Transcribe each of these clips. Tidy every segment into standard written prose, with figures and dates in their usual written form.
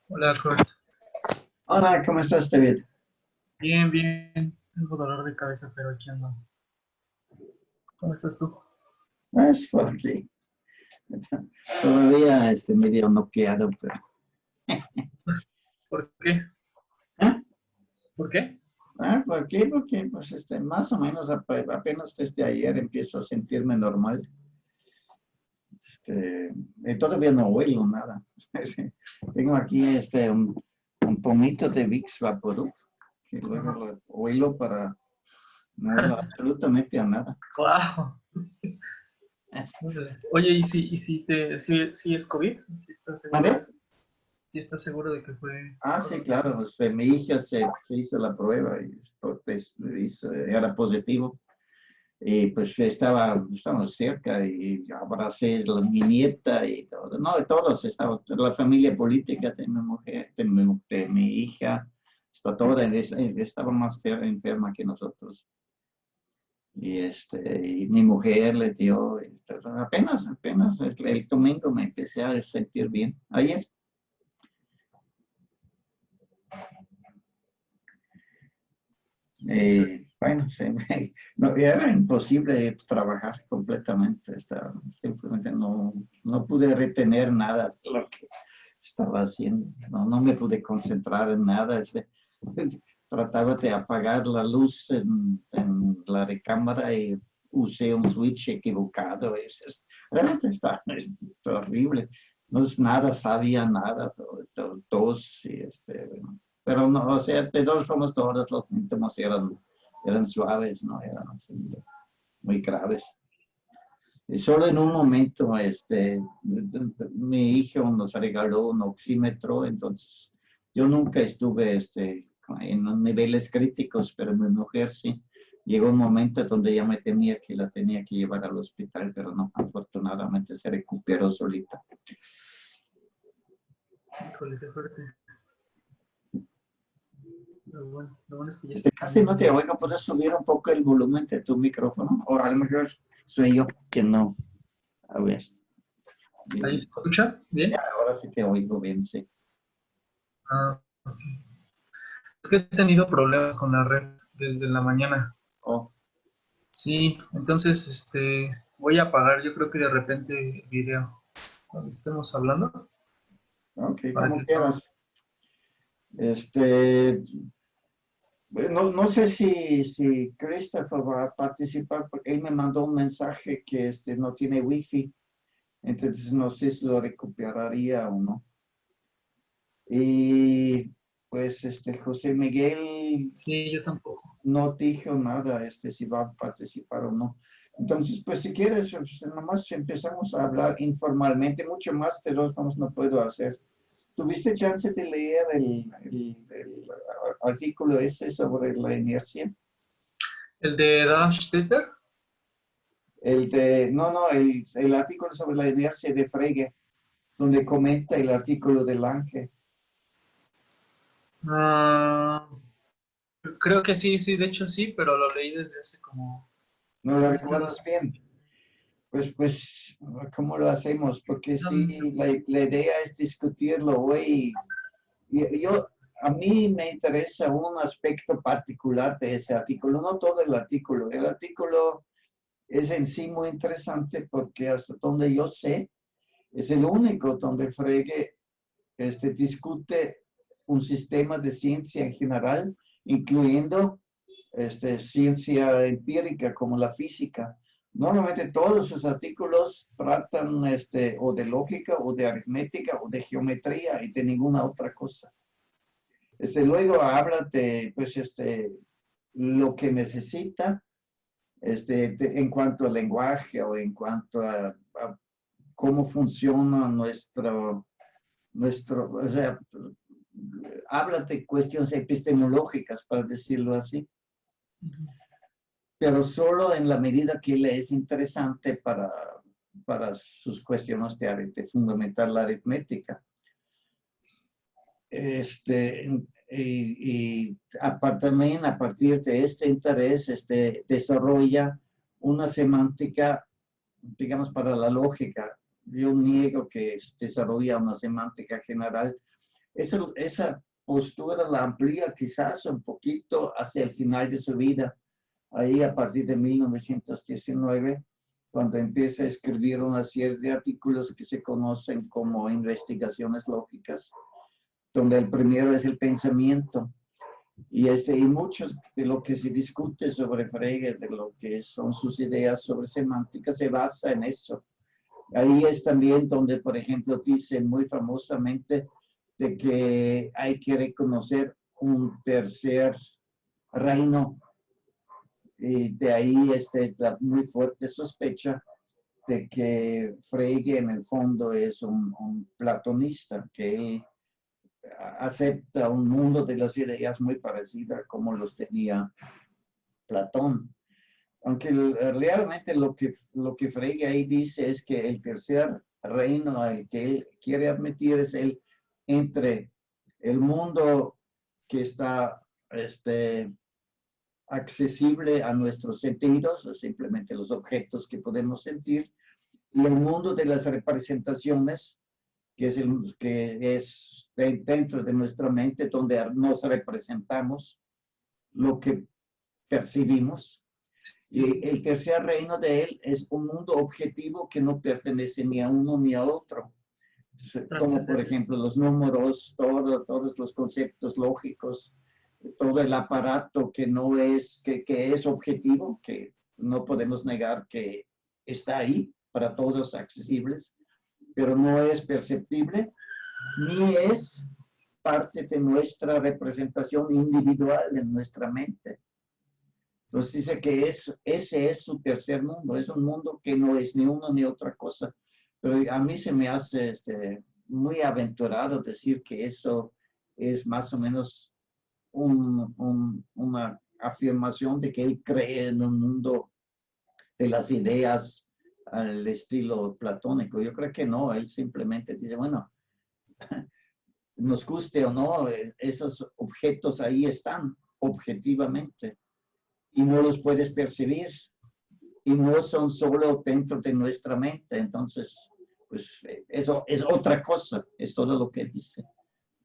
Hola, Kurt. Hola, ¿cómo estás, David? Bien, bien. Tengo dolor de cabeza, pero aquí ando. ¿Cómo estás tú? Pues por aquí. Todavía medio noqueado, pero. ¿Por qué? ¿Ah? ¿Por qué? ¿Por qué? Porque pues más o menos apenas desde ayer empiezo a sentirme normal. Todavía no huelo nada. Tengo aquí un pomito de Vicks Vaporub, que luego Ajá. lo huelo para no huelo absolutamente a nada. Wow. Oye, ¿y si es COVID? ¿Sí estás seguro de ¿Vale? eso? ¿Sí estás seguro de que fue Sí, coronavirus? claro. Mi hija se hizo la prueba y era positivo. Y pues estábamos cerca y abracé a mi nieta y todo. No, todos estaban, la familia política de mi mujer, de mi hija, está toda, estaba más enferma que nosotros. Y mi mujer le dio, apenas el domingo me empecé a sentir bien. Ayer. Sí. Bueno, no, era imposible trabajar completamente. Simplemente no pude retener nada de lo que estaba haciendo. No me pude concentrar en nada. Trataba de apagar la luz en la recámara y usé un switch equivocado. Realmente está horrible. No es nada, sabía nada, tos y bueno. Pero no, o sea, de todas formas, todos los síntomas eran suaves, no eran así muy graves. Y solo en un momento, mi hijo nos regaló un oxímetro, entonces yo nunca estuve en niveles críticos, pero mi mujer sí. Llegó un momento donde ya me temía que la tenía que llevar al hospital, pero no, afortunadamente se recuperó solita. Híjole, qué fuerte. Lo bueno es que ya Casi no te están. oigo, ¿puedes subir un poco el volumen de tu micrófono? O a lo mejor soy yo que no. A ver. ¿Ahí Y, se escucha? ya, ¿Bien? ahora sí te oigo bien, sí. Ah, ok. Es que he tenido problemas con la red desde la mañana. Oh, Sí, entonces, voy a apagar, yo creo que de repente el video cuando estemos hablando, ok, para como que no. quieras. Este, no sé si Christopher va a participar, porque él me mandó un mensaje que no tiene wifi, entonces no sé si lo recuperaría o no. Y pues José Miguel Sí, yo tampoco. no dijo nada, si va a participar o no. Entonces, pues si quieres, nomás empezamos a hablar informalmente, mucho más de los vamos no puedo hacer. ¿Tuviste chance de leer el artículo ese sobre la inercia? El de Darmstädter. El artículo sobre la inercia de Frege, donde comenta el artículo del Lange. Ah, creo que sí, sí, de hecho sí, pero lo leí desde hace como, ¿No lo desde hace recuerdas unos. bien? Pues, ¿cómo lo hacemos? Porque sí, Dame un segundo. la idea es discutirlo hoy. A mí me interesa un aspecto particular de ese artículo, no todo el artículo. El artículo es en sí muy interesante porque hasta donde yo sé, es el único donde Frege discute un sistema de ciencia en general, incluyendo ciencia empírica como la física. Normalmente todos sus artículos tratan o de lógica o de aritmética o de geometría y de ninguna otra cosa. Luego habla de pues, lo que necesita en cuanto al lenguaje o en cuanto a cómo funciona o sea, habla de cuestiones epistemológicas, para decirlo así, pero solo en la medida que le es interesante para sus cuestiones de fundamental la aritmética. También a partir de este interés, desarrolla una semántica, digamos, para la lógica. Yo niego que desarrolla una semántica general. Esa postura la amplía quizás un poquito hacia el final de su vida, ahí a partir de 1919, cuando empieza a escribir una serie de artículos que se conocen como investigaciones lógicas, donde el primero es el pensamiento. Y mucho de lo que se discute sobre Frege, de lo que son sus ideas sobre semántica, se basa en eso. Ahí es también donde, por ejemplo, dice muy famosamente de que hay que reconocer un tercer reino. Y de ahí la muy fuerte sospecha de que Frege en el fondo es un platonista, que él acepta un mundo de las ideas muy parecido a como los tenía Platón. Aunque realmente lo que Frege ahí dice es que el tercer reino al que él quiere admitir es el entre el mundo que está accesible a nuestros sentidos, o simplemente los objetos que podemos sentir, y el mundo de las representaciones, que es dentro de nuestra mente, donde nos representamos lo que percibimos. Y el tercer reino de él es un mundo objetivo que no pertenece ni a uno ni a otro. Como por ejemplo los números, todos los conceptos lógicos, todo el aparato que no es, que es objetivo, que no podemos negar que está ahí para todos accesibles, pero no es perceptible, ni es parte de nuestra representación individual en nuestra mente. Entonces dice que ese es su tercer mundo, es un mundo que no es ni uno ni otra cosa. Pero a mí se me hace muy aventurado decir que eso es más o menos una afirmación de que él cree en un mundo de las ideas al estilo platónico. Yo creo que no, él simplemente dice, bueno, nos guste o no, esos objetos ahí están objetivamente y no los puedes percibir y no son solo dentro de nuestra mente. Entonces, pues eso es otra cosa, es todo lo que dice.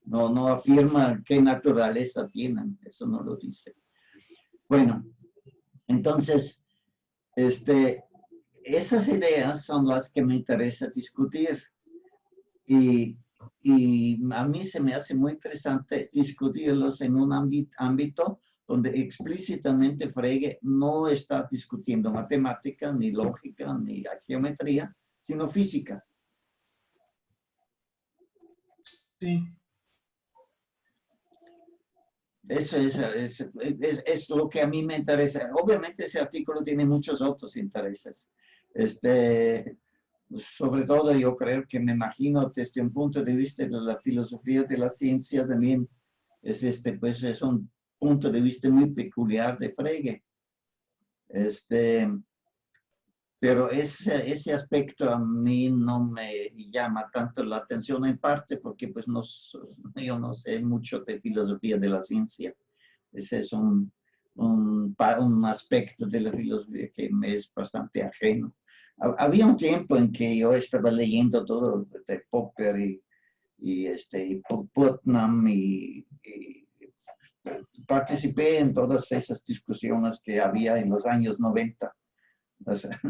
No afirma qué naturaleza tienen, eso no lo dice. Bueno, entonces, esas ideas son las que me interesa discutir y a mí se me hace muy interesante discutirlos en un ámbito donde explícitamente Frege no está discutiendo matemática, ni lógica, ni geometría, sino física. Sí. Eso es lo que a mí me interesa. Obviamente ese artículo tiene muchos otros intereses. Sobre todo yo creo que me imagino desde un punto de vista de la filosofía de la ciencia también pues es un punto de vista muy peculiar de Frege. Pero ese aspecto a mí no me llama tanto la atención, en parte porque pues yo no sé mucho de filosofía de la ciencia. Ese es un aspecto de la filosofía que me es bastante ajeno. Había un tiempo en que yo estaba leyendo todo de Popper y Putnam y participé en todas esas discusiones que había en los años 90. O sea,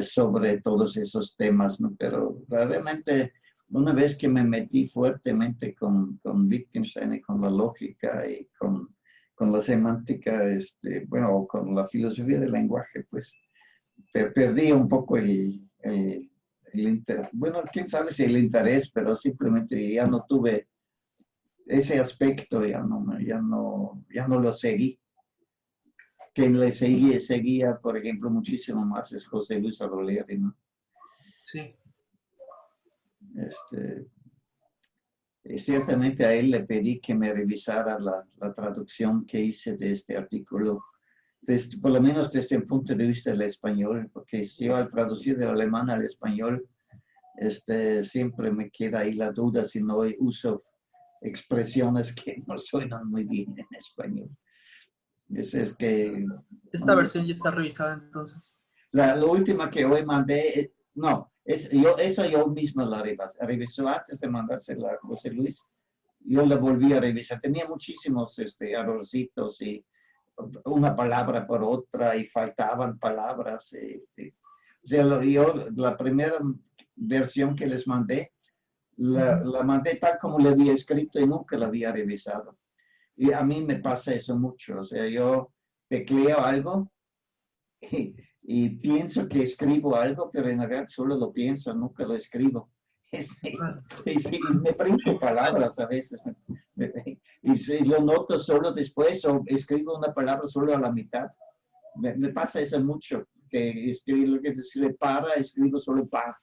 sobre todos esos temas, ¿no? Pero realmente una vez que me metí fuertemente con Wittgenstein y con la lógica y con la semántica, bueno, con la filosofía del lenguaje, pues perdí un poco el interés. Bueno, quién sabe si el interés, pero simplemente ya no tuve ese aspecto, ya no lo seguí. Quien le seguía, por ejemplo, muchísimo más es José Luis Aroleri, ¿no? Sí. Ciertamente a él le pedí que me revisara la traducción que hice de este artículo, por lo menos desde el punto de vista del español, porque si yo al traducir del alemán al español, siempre me queda ahí la duda si no uso expresiones que no suenan muy bien en español. Es que Esta versión ya está revisada entonces. la última que hoy mandé, no, esa yo misma la revisó antes de mandársela a José Luis. Yo la volví a revisar. Tenía muchísimos errorcitos y una palabra por otra y faltaban palabras. O sea, la primera versión que les mandé, la mandé tal como le había escrito y nunca la había revisado. Y a mí me pasa eso mucho. O sea, yo tecleo algo y pienso que escribo algo, pero en realidad solo lo pienso, nunca lo escribo. Y me brinco palabras a veces. Y lo noto solo después o escribo una palabra solo a la mitad. Me pasa eso mucho, que escribo lo que se le para, escribo solo para.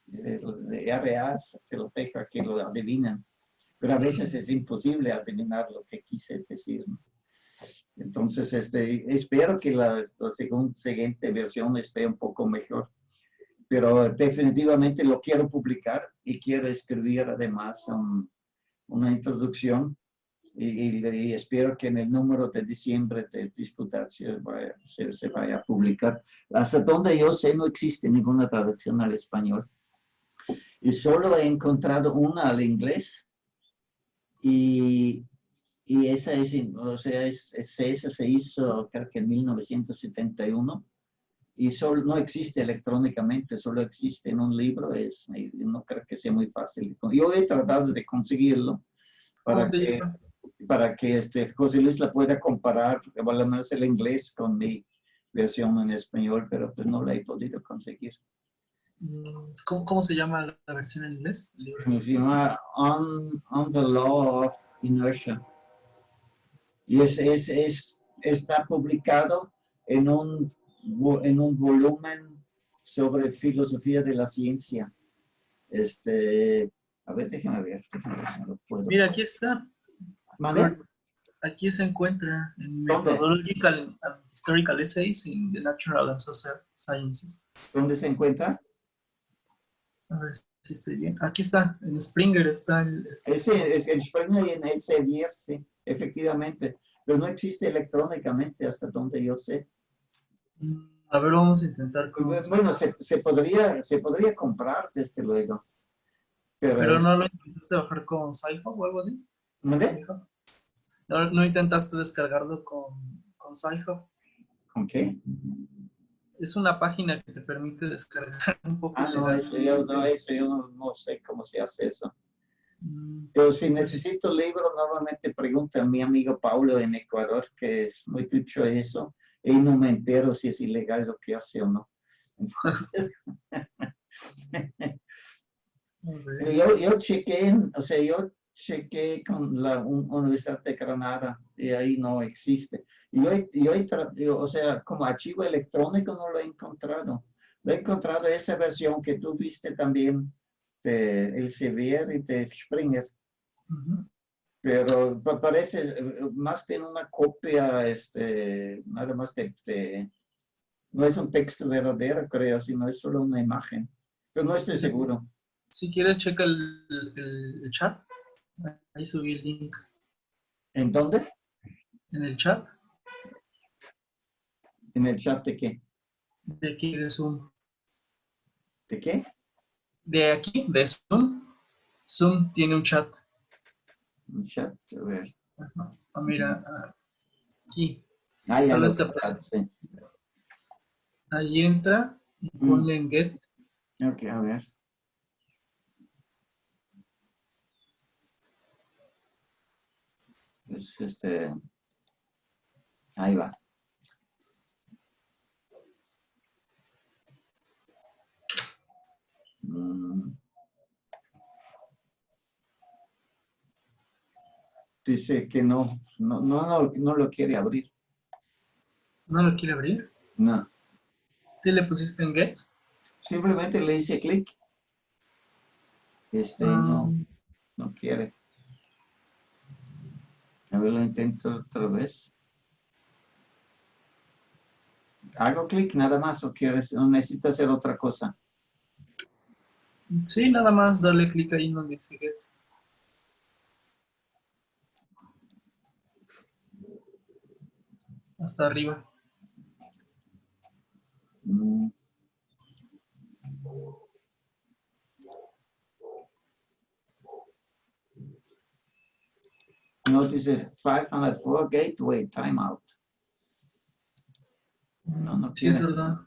De RA se lo dejo a que lo adivinan. Pero a veces es imposible adivinar lo que quise decir, ¿no? Entonces, espero que la siguiente versión esté un poco mejor. Pero definitivamente lo quiero publicar y quiero escribir además una introducción y espero que en el número de diciembre de Disputar se vaya a publicar. Hasta donde yo sé no existe ninguna traducción al español y solo he encontrado una al inglés y esa o sea, esa se hizo creo que en 1971. Y solo, no existe electrónicamente, solo existe en un libro, no creo que sea muy fácil. Yo he tratado de conseguirlo ¿Cómo se llama? para que José Luis la pueda comparar, porque por lo menos el inglés con mi versión en español, pero pues no la he podido conseguir. ¿Cómo se llama la versión en inglés? Se llama On the Law of Inertia. Y está publicado en un volumen sobre filosofía de la ciencia. A ver, déjame ver si lo puedo. Mira, aquí está. ¿Vale? Aquí se encuentra en ¿Dónde? Methodological and Historical Essays in the Natural and Social Sciences. ¿Dónde se encuentra? A ver si estoy bien. Aquí está, en Springer está el... En Springer y en Elsevier, sí, efectivamente. Pero no existe electrónicamente hasta donde yo sé. A ver, vamos a intentar con... Bueno, se podría comprar desde luego. Pero no lo intentaste bajar con Sci-Hub o algo así. ¿Dónde? No intentaste descargarlo con Sci-Hub. ¿Con qué? Es una página que te permite descargar un poco. No, eso yo no sé cómo se hace eso. Pero si necesito libro, normalmente pregunto a mi amigo Paulo en Ecuador, que es muy ducho eso, y no me entero si es ilegal lo que hace o no. yo chequé con la Universidad de Granada y ahí no existe. O sea, como archivo electrónico no lo he encontrado. Lo he encontrado esa versión que tú viste también de Elsevier y de Springer. Pero parece más bien una copia, nada más no es un texto verdadero, creo, sino es solo una imagen. Pero no estoy seguro. Si quieres, checa el chat. Ahí subí el link. ¿En dónde? En el chat. ¿En el chat de qué? De aquí de Zoom. ¿De qué? De aquí, de Zoom. Zoom tiene un chat. Un chat, a ver. Mira, aquí. Ah, ya lo sí. Ahí entra y ponle en get. Ok, a ver. Pues ahí va. Dice que no lo quiere abrir. ¿No lo quiere abrir? No. ¿Sí le pusiste en get? Simplemente le hice clic. No quiere. A ver, lo intento otra vez. ¿Hago clic nada más o necesito hacer otra cosa? Sí, nada más darle clic ahí donde dice get. hasta arriba. Mm. No, dice 504 gateway timeout. No Sí, es quiere. verdad.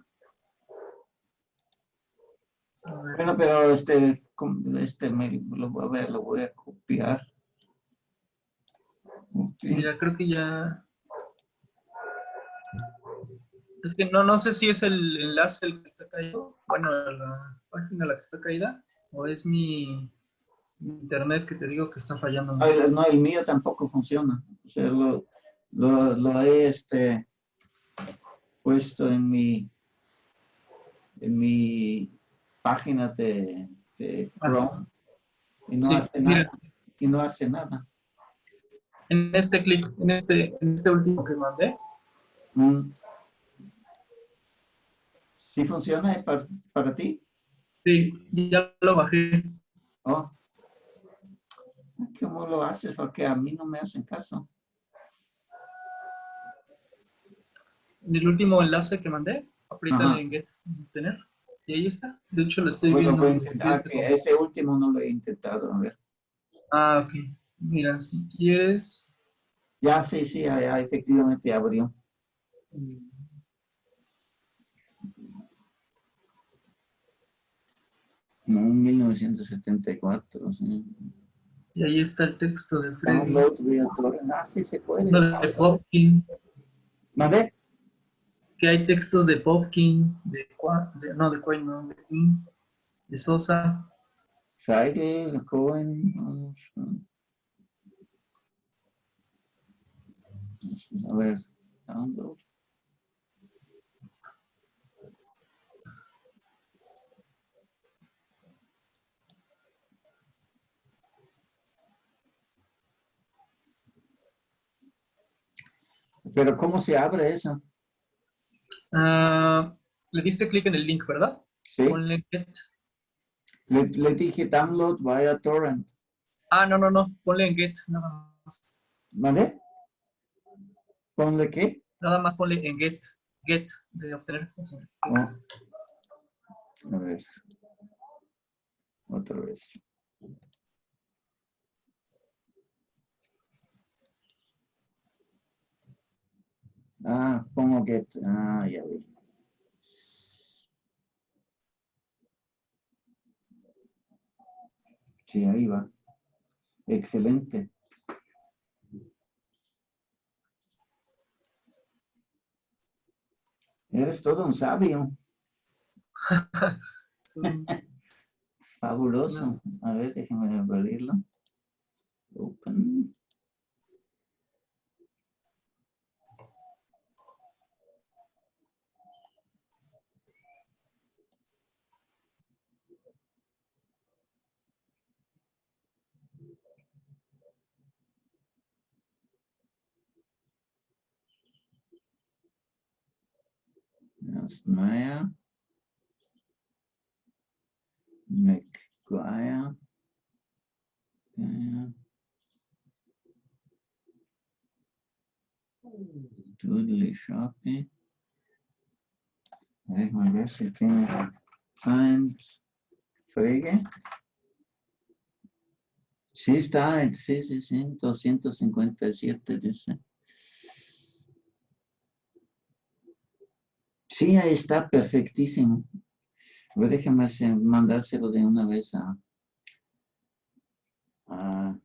A ver, Bueno, pero lo voy a ver, lo voy a copiar. Ok. mira, creo que ya. Es que no sé si es el enlace el que está caído. Bueno, la página la que está caída. O es mi internet que te digo que está fallando Ah, mucho. no, el mío tampoco funciona. O sea, lo he puesto en mi página de Ah, Chrome y no sí, hace nada. mira, Y no hace nada. en este clic, en este último que mandé. Mm. ¿Sí funciona para ti? Sí, ya lo bajé. Oh, ¿cómo lo haces? Porque a mí no me hacen caso. En el último enlace que mandé, apriétale Ajá. en Get, tener. Y ahí está. De hecho, lo estoy Bueno, viendo voy a desde intentar este que computador. ese último no lo he intentado. A ver. Ah, ok. Mira, si quieres. Ya, sí, sí, ya, efectivamente abrió. No, 1974, sí. Y ahí está el texto de Freddy. Download via torrent. Ah, sí se puede. Uno de Popkin. ¿Mandé? Que hay textos de Popkin, no, de Quine, no, de King, de Sosa. Friday, Cohen. A ver, download. Pero ¿cómo se abre eso? Ah, le diste clic en el link, ¿verdad? Sí, Ponle Get. le dije download via torrent. Ah, no. Ponle en Get, nada más. ¿Mandé? ¿Ponle qué? Nada más ponle en Get. Get, de obtener. Oh, a ver, otra vez. Ah, pongo get. Ah, ya vi. Sí, ahí va. Excelente. Eres todo un sabio. Son Fabuloso. una- A ver, déjeme abrirlo. Open. Maya. McGuire. Doodly Shopping. Déjame ver si tiene Find Frege. Sí está, sí, 257 dice. Sí, ahí está, perfectísimo. A ver, déjame mandárselo de una vez a, a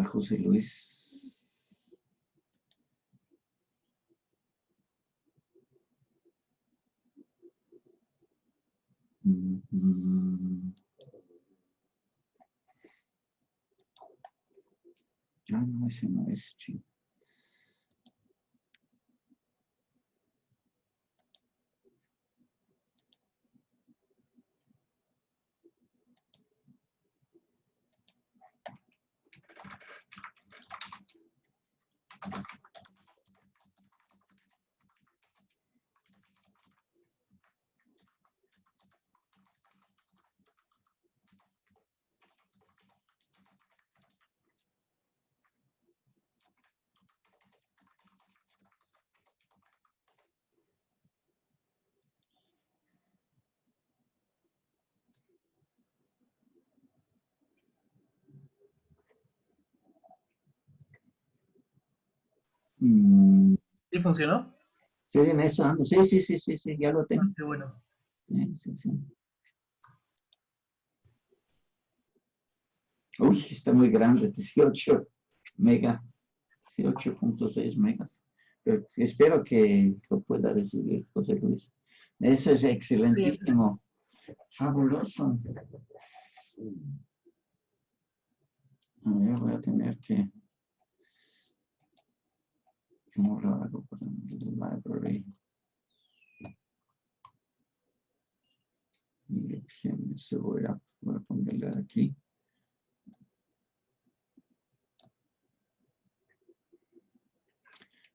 José Luis. Ah, no, ese no es chico. Mm, ¿Sí funcionó? sí, en eso ando. Sí, sí, sí, sí, sí, ya lo Ah, tengo. qué bueno. Sí, sí, sí. Uy, está muy grande, 18 mega, 18.6 megas. Pero espero que lo pueda recibir José Luis. Eso es Sí, excelentísimo, fabuloso. A ver, voy a tener que, ¿cómo lo hago para el library? Se voy a ponerle aquí.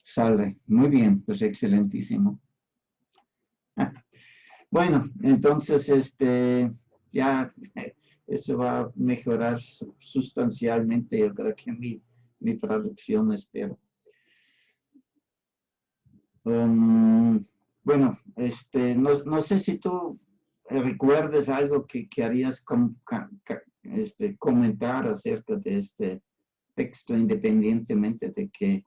Sale, muy bien, pues excelentísimo. Ah, bueno, entonces, ya eso va a mejorar sustancialmente, yo creo que mi traducción, espero. Bueno, no sé si tú recuerdes algo que harías comentar acerca de este texto, independientemente de que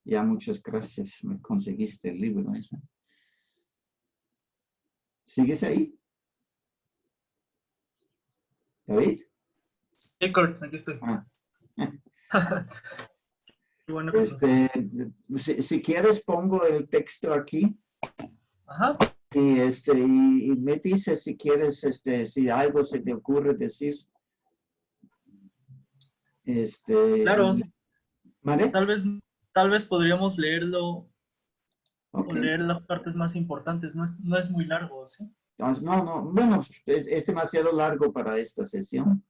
ya muchas gracias me conseguiste el libro ese. ¿Sigues ahí, David? sí, Kurt, aquí estoy. Ah. Qué bueno que funcionó. Si quieres pongo el texto aquí Ajá, y me dices si quieres, si algo se te ocurre decir, claro, sí, ¿vale? tal vez, tal vez podríamos leerlo Ok. o leer las partes más importantes. No es muy largo, ¿sí? Entonces, no, bueno, es demasiado largo para esta sesión,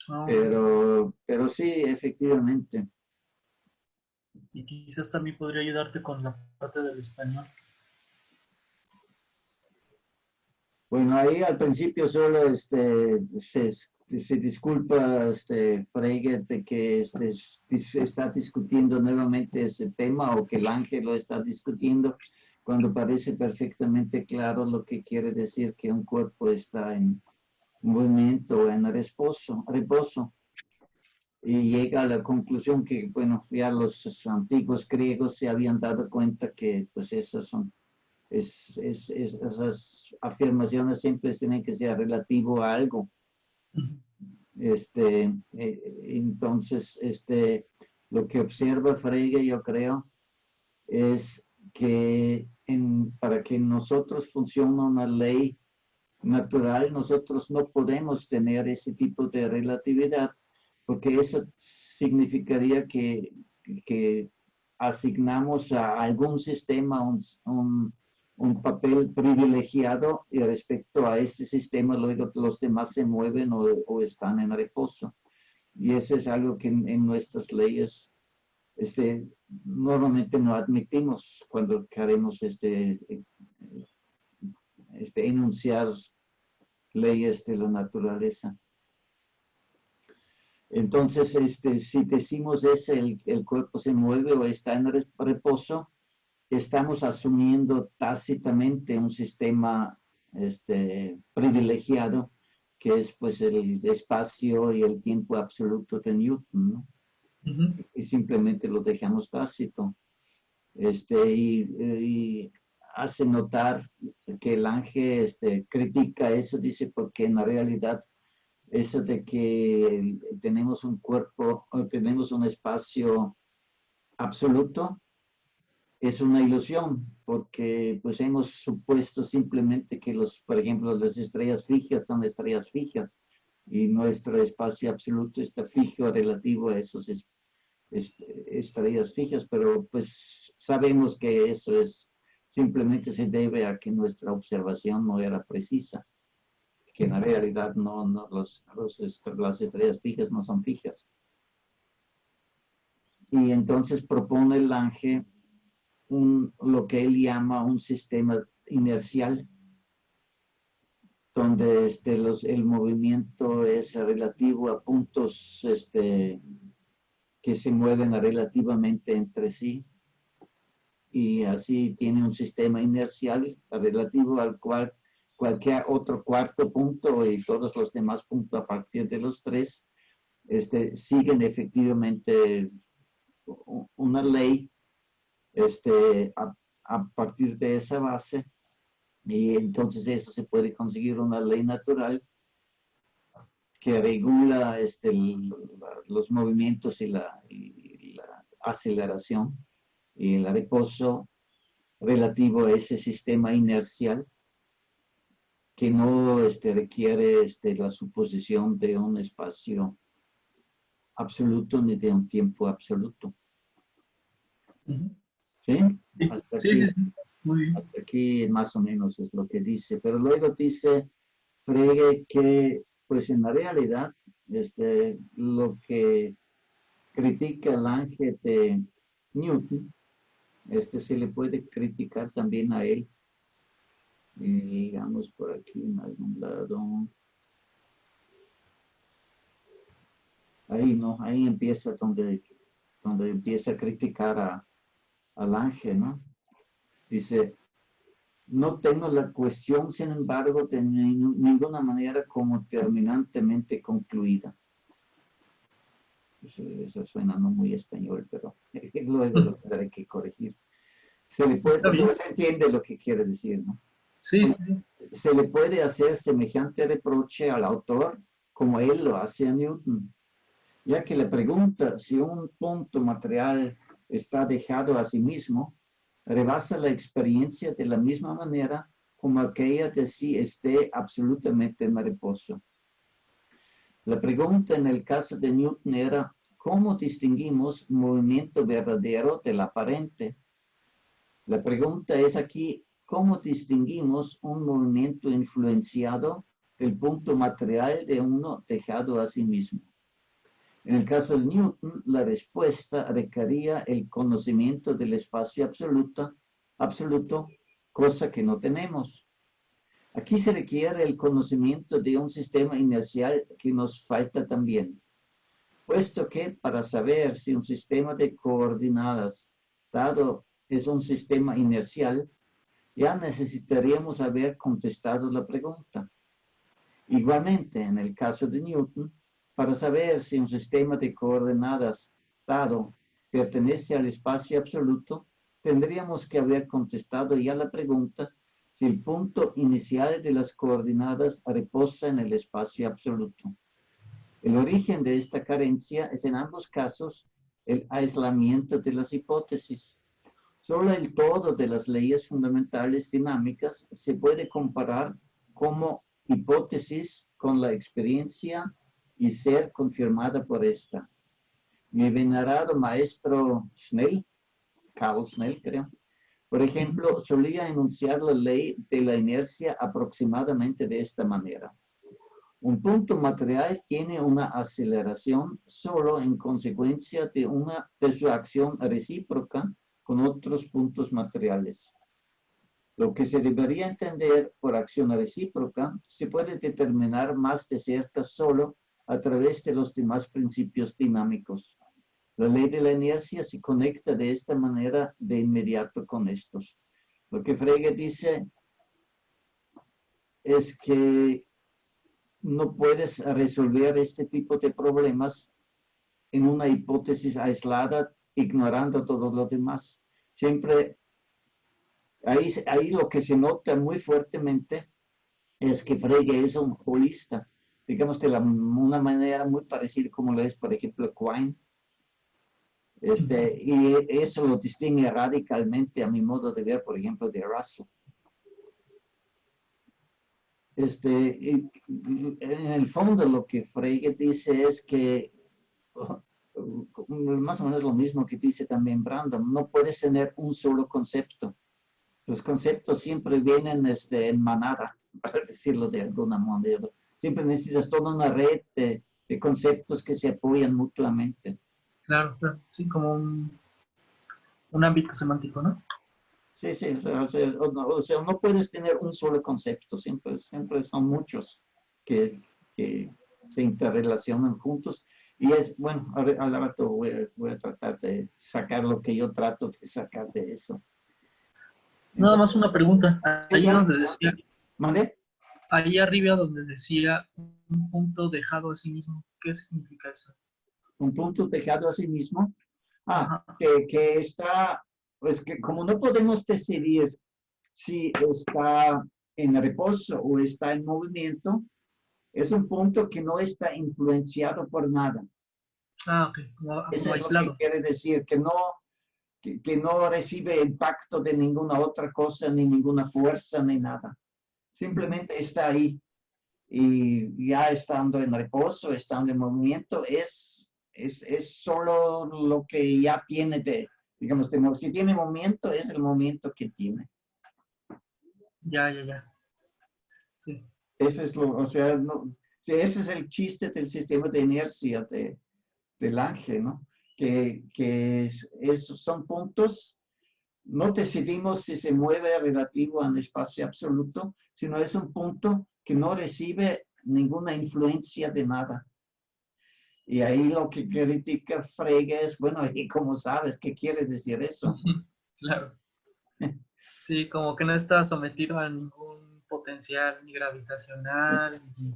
No, pero sí, efectivamente. y quizás también podría ayudarte con la parte del español. Bueno, ahí al principio solo se disculpa Frege de que está discutiendo nuevamente ese tema o que el ángel lo está discutiendo cuando parece perfectamente claro lo que quiere decir que un cuerpo está en movimiento o en reposo. Y llega a la conclusión que, bueno, ya los antiguos griegos se habían dado cuenta que pues esas afirmaciones siempre tienen que ser relativo a algo. Entonces, lo que observa Frege, yo creo, es que para que nosotros funcione una ley natural, nosotros no podemos tener ese tipo de relatividad, porque eso significaría que asignamos a algún sistema un papel privilegiado y respecto a este sistema luego los demás se mueven o están en reposo. Y eso es algo que en nuestras leyes normalmente no admitimos cuando queremos enunciar leyes de la naturaleza. Entonces, si decimos el cuerpo se mueve o está en reposo, estamos asumiendo tácitamente un sistema privilegiado, que es pues el espacio y el tiempo absoluto de Newton, ¿no? Y simplemente lo dejamos tácito. Y hace notar que el ángel critica eso, dice, porque en la realidad eso de que tenemos un cuerpo, o tenemos un espacio absoluto, es una ilusión, porque pues hemos supuesto simplemente que por ejemplo, las estrellas fijas son estrellas fijas y nuestro espacio absoluto está fijo relativo a esos estrellas fijas, pero pues sabemos que eso simplemente se debe a que nuestra observación no era precisa, que en la realidad las estrellas fijas no son fijas. Y entonces propone el ángel lo que él llama un sistema inercial, donde el movimiento es relativo a puntos que se mueven relativamente entre sí, y así tiene un sistema inercial relativo al cual cualquier otro cuarto punto y todos los demás puntos a partir de los tres siguen efectivamente una ley A partir de esa base, y entonces eso se puede conseguir una ley natural que regula los movimientos y la aceleración y el reposo relativo a ese sistema inercial que no requiere la suposición de un espacio absoluto ni de un tiempo absoluto. ¿Sí? Hasta Sí, aquí, sí, sí. Muy bien. hasta aquí más o menos es lo que dice. Pero luego dice Frege que, pues en la realidad, lo que critica el ángel de Newton, se le puede criticar también a él. Digamos por aquí en algún lado. Ahí no, ahí empieza donde empieza a criticar al ángel, ¿no? Dice, no tengo la cuestión, sin embargo, de ninguna manera como terminantemente concluida. Eso suena no muy español, pero luego lo tendré que corregir. Pero se entiende lo que quiere decir, ¿no? Sí, sí, sí. Se le puede hacer semejante reproche al autor como él lo hace a Newton, ya que le pregunta si un punto material está dejado a sí mismo, rebasa la experiencia de la misma manera como aquella de si esté absolutamente en reposo. La pregunta en el caso de Newton era, ¿cómo distinguimos movimiento verdadero del aparente? La pregunta es aquí, ¿cómo distinguimos un movimiento influenciado del punto material de uno dejado a sí mismo? En el caso de Newton, la respuesta requería el conocimiento del espacio absoluto, cosa que no tenemos. Aquí se requiere el conocimiento de un sistema inercial que nos falta también, puesto que para saber si un sistema de coordenadas dado es un sistema inercial, ya necesitaríamos haber contestado la pregunta. Igualmente, en el caso de Newton, para saber si un sistema de coordenadas dado pertenece al espacio absoluto, tendríamos que haber contestado ya la pregunta si el punto inicial de las coordenadas reposa en el espacio absoluto. El origen de esta carencia es en ambos casos el aislamiento de las hipótesis. Solo el todo de las leyes fundamentales dinámicas se puede comparar como hipótesis con la experiencia y ser confirmada por esta. Mi venerado maestro Snell, Carl Snell creo, por ejemplo, solía enunciar la ley de la inercia aproximadamente de esta manera. Un punto material tiene una aceleración solo en consecuencia de su acción recíproca con otros puntos materiales. Lo que se debería entender por acción recíproca se puede determinar más de cerca solo a través de los demás principios dinámicos. La ley de la inercia se conecta de esta manera de inmediato con estos. Lo que Frege dice es que no puedes resolver este tipo de problemas en una hipótesis aislada, ignorando todo lo demás. Siempre, ahí lo que se nota muy fuertemente es que Frege es un holista, digamos de una manera muy parecida como lo es, por ejemplo, Quine. Y eso lo distingue radicalmente a mi modo de ver, por ejemplo, de Russell. En el fondo lo que Frege dice es que más o menos lo mismo que dice también Brandon, no puedes tener un solo concepto. Los conceptos siempre vienen en manada, para decirlo de alguna manera. Siempre necesitas toda una red de conceptos que se apoyan mutuamente. Claro, claro. Sí, como un ámbito semántico, ¿no? Sí, sí, o sea, no puedes tener un solo concepto, siempre son muchos que se interrelacionan juntos. Y es, bueno, al rato voy a tratar de sacar lo que yo trato de sacar de eso. Nada más una pregunta. Ahí Ya, donde decía, ¿vale? ahí arriba donde decía un punto dejado a sí mismo, ¿qué significa eso? Un punto dejado a sí mismo. Ajá. Que está Pues que como no podemos decidir si está en reposo o está en movimiento, es un punto que no está influenciado por nada. Ah, ok, Eso como es lo que aislado. quiere decir, que no recibe impacto de ninguna otra cosa, ni ninguna fuerza, ni nada. Ujú. Simplemente está ahí y ya estando en reposo, estando en movimiento, es solo lo que ya tiene digamos, si tiene movimiento, es el movimiento que tiene. Ya, ya, ya. Sí. Ese es lo, o sea, no, sí, ese es el chiste del sistema de inercia del ángel, ¿no? Son puntos, no decidimos si se mueve relativo al espacio absoluto, sino es un punto que no recibe ninguna influencia de nada. Y ahí lo que critica Frege es, bueno, ¿y cómo sabes qué quiere decir eso? Claro. Sí, como que no está sometido a ningún potencial ni gravitacional, ni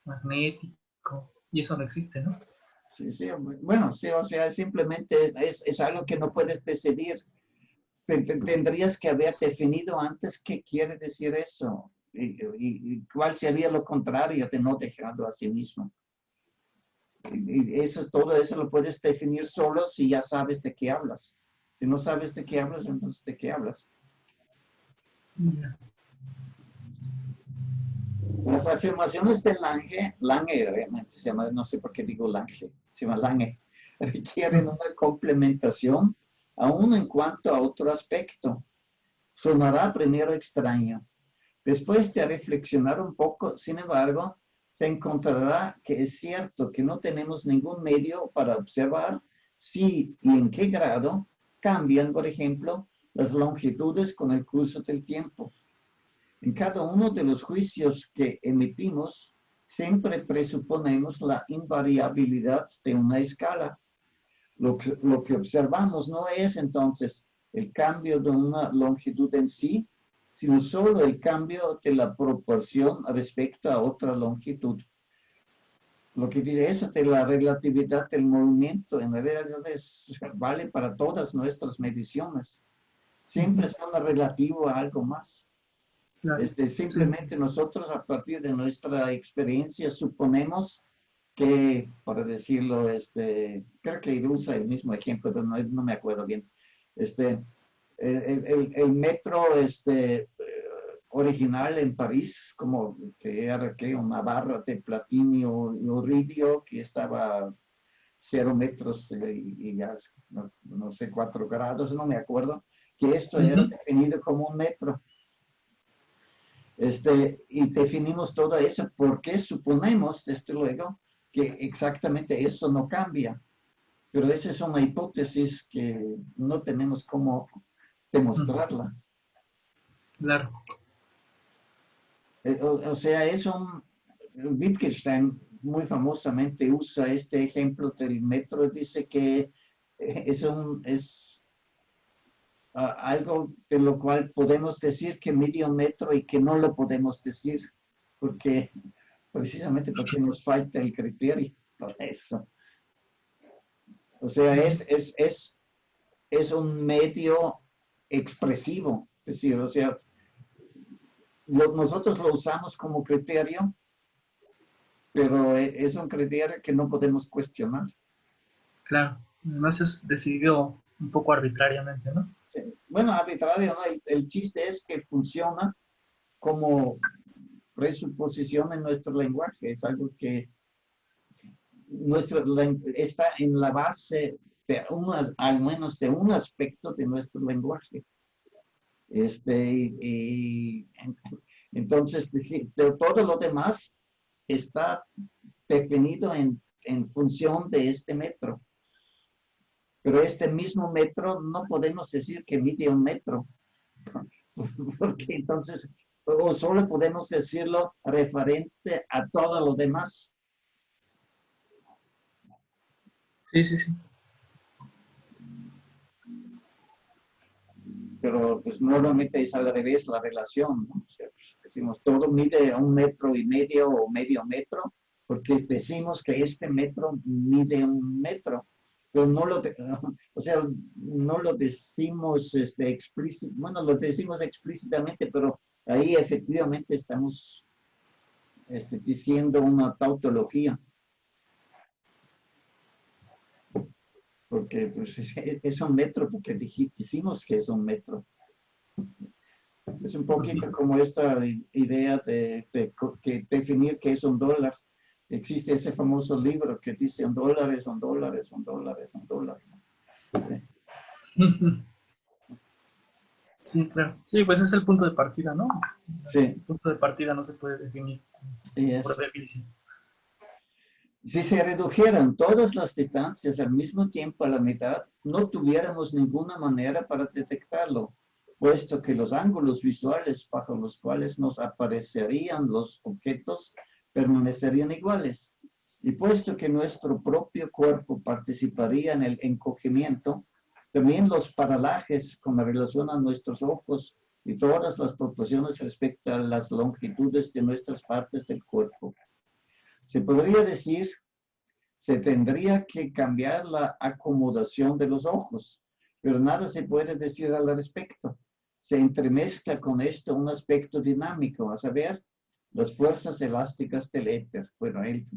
magnético, y eso no existe, ¿no? Sí, sí, bueno, sí, o sea, simplemente es algo que no puedes decidir. Tendrías que haber definido antes qué quiere decir eso y cuál sería lo contrario de no dejarlo a sí mismo. Y eso, todo eso lo puedes definir solo si ya sabes de qué hablas. Si no sabes de qué hablas, entonces de qué hablas. Ya. Las afirmaciones de Lange realmente se llama, no sé por qué digo Lange, se llama Lange, requieren una complementación aún en cuanto a otro aspecto. Sonará primero extraño. Después de reflexionar un poco, sin embargo, se encontrará que es cierto que no tenemos ningún medio para observar si y en qué grado cambian, por ejemplo, las longitudes con el curso del tiempo. En cada uno de los juicios que emitimos, siempre presuponemos la invariabilidad de una escala. Lo que observamos no es entonces el cambio de una longitud en sí, sino solo el cambio de la proporción respecto a otra longitud. Lo que dice eso de la relatividad del movimiento, en realidad vale para todas nuestras mediciones. Siempre son relativo a algo más. Claro. Sí, Simplemente nosotros a partir de nuestra experiencia suponemos que, para decirlo, creo que usa el mismo ejemplo, pero no me acuerdo bien. El metro original en París, como que era que una barra de platino y iridio que estaba 0 metros y ya no sé, 4 grados, no me acuerdo, que esto era ujú, definido como un metro. Y definimos todo eso porque suponemos, desde luego, que exactamente eso no cambia. Pero esa es una hipótesis que no tenemos cómo demostrarla. claro. O sea, Wittgenstein muy famosamente usa este ejemplo del metro, dice que es algo de lo cual podemos decir que mide un metro y que no lo podemos decir, porque precisamente porque nos falta el criterio para eso. O sea, Ujú. es un medio expresivo, es decir, o sea, nosotros lo usamos como criterio, pero es un criterio que no podemos cuestionar. Claro. Además es decidido un poco arbitrariamente, ¿no? Sí. Bueno, arbitrario, ¿no? El chiste es que funciona como presuposición en nuestro lenguaje, es algo que está en la base al menos de un aspecto de nuestro lenguaje. Y entonces, todo lo demás está definido en función de este metro. Pero este mismo metro no podemos decir que mide un metro, porque entonces, o solo podemos decirlo referente a todo lo demás. Sí, sí, sí. Pero pues normalmente es al revés la relación, ¿no? O sea, pues, decimos todo mide 1,5 metros o medio metro, porque decimos que este metro mide 1 metro, pero no lo, o sea, no lo decimos bueno, lo decimos explícitamente, pero ahí efectivamente estamos diciendo una tautología, porque pues, es un metro, porque decimos que es un metro. Es un poquito como esta idea que definir qué es un dólar. Existe ese famoso libro que dice un dólar es un dólar, es un dólar, es un dólar. Sí, claro. Sí, pues es el punto de partida, ¿no? Sí, El punto de partida no se puede definir sí por es. definición. Si se redujeran todas las distancias al mismo tiempo a la mitad, no tuviéramos ninguna manera para detectarlo, puesto que los ángulos visuales bajo los cuales nos aparecerían los objetos permanecerían iguales. Y puesto que nuestro propio cuerpo participaría en el encogimiento, también los paralajes con relación a nuestros ojos y todas las proporciones respecto a las longitudes de nuestras partes del cuerpo. Se podría decir, se tendría que cambiar la acomodación de los ojos, pero nada se puede decir al respecto. Se entremezcla con esto un aspecto dinámico, a saber, las fuerzas elásticas del éter. Bueno, él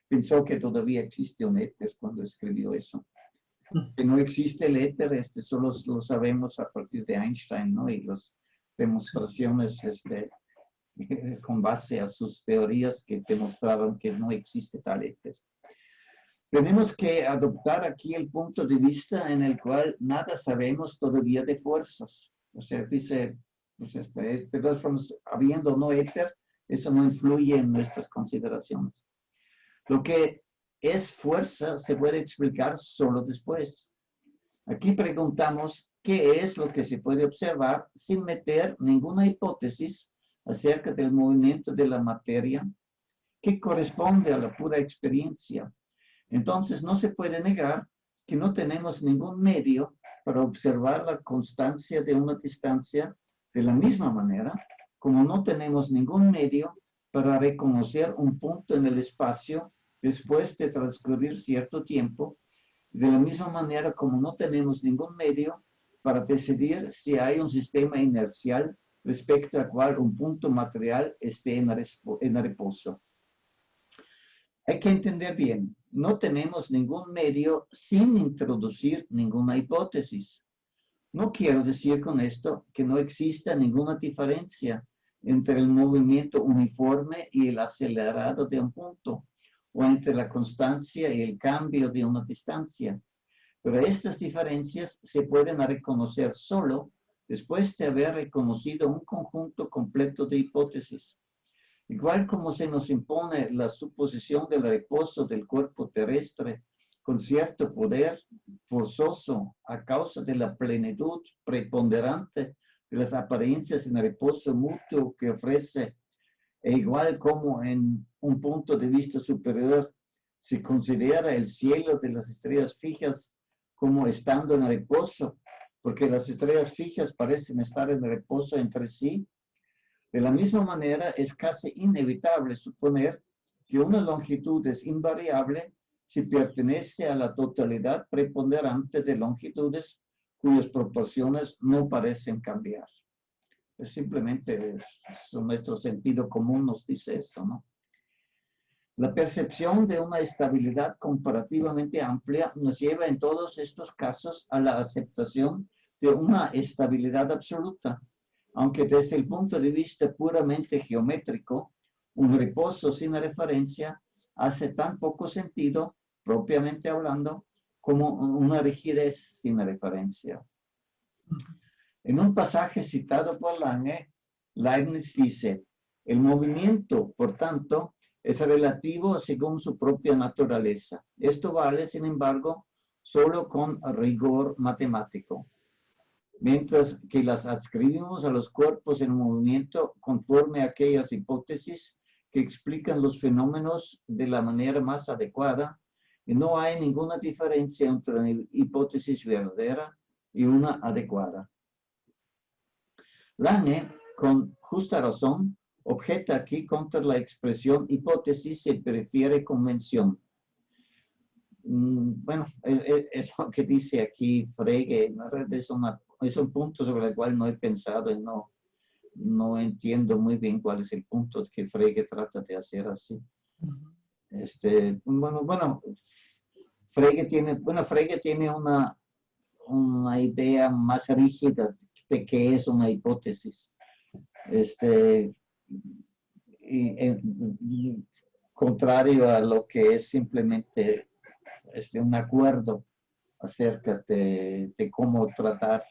pensó que todavía existe un éter cuando escribió eso. Que no existe el éter, solo lo sabemos a partir de Einstein, ¿no? Y las demostraciones, con base a sus teorías que demostraban que no existe tal éter. Tenemos que adoptar aquí el punto de vista en el cual nada sabemos todavía de fuerzas. O sea, dice, pues de todas formas, habiendo no éter, eso no influye en nuestras consideraciones. Lo que es fuerza se puede explicar solo después. Aquí preguntamos qué es lo que se puede observar sin meter ninguna hipótesis acerca del movimiento de la materia que corresponde a la pura experiencia. Entonces no se puede negar que no tenemos ningún medio para observar la constancia de una distancia de la misma manera como no tenemos ningún medio para reconocer un punto en el espacio después de transcurrir cierto tiempo, de la misma manera como no tenemos ningún medio para decidir si hay un sistema inercial respecto al cual un punto material esté en reposo. Hay que entender bien, no tenemos ningún medio sin introducir ninguna hipótesis. No quiero decir con esto que no exista ninguna diferencia entre el movimiento uniforme y el acelerado de un punto, o entre la constancia y el cambio de una distancia. Pero estas diferencias se pueden reconocer solo después de haber reconocido un conjunto completo de hipótesis. Igual como se nos impone la suposición del reposo del cuerpo terrestre con cierto poder forzoso a causa de la plenitud preponderante de las apariencias en reposo mutuo que ofrece, e igual como en un punto de vista superior se considera el cielo de las estrellas fijas como estando en reposo, porque las estrellas fijas parecen estar en reposo entre sí. De la misma manera, es casi inevitable suponer que una longitud es invariable si pertenece a la totalidad preponderante de longitudes cuyas proporciones no parecen cambiar. Es simplemente nuestro sentido común nos dice eso, ¿no? La percepción de una estabilidad comparativamente amplia nos lleva en todos estos casos a la aceptación de una estabilidad absoluta, aunque desde el punto de vista puramente geométrico, un reposo sin referencia hace tan poco sentido, propiamente hablando, como una rigidez sin referencia. En un pasaje citado por Lange, Leibniz dice, el movimiento, por tanto, es relativo según su propia naturaleza. Esto vale, sin embargo, solo con rigor matemático. Mientras que las adscribimos a los cuerpos en movimiento conforme a aquellas hipótesis que explican los fenómenos de la manera más adecuada, y no hay ninguna diferencia entre una hipótesis verdadera y una adecuada. Lange, con justa razón, objeta aquí contra la expresión hipótesis se prefiere convención. Bueno, es lo que dice aquí Frege, ¿no? Es un punto sobre el cual no he pensado y no entiendo muy bien cuál es el punto que Frege trata de hacer así. Ujú. Bueno, Frege tiene una idea más rígida de qué es una hipótesis. Este, y contrario a lo que es simplemente un acuerdo acerca de cómo tratar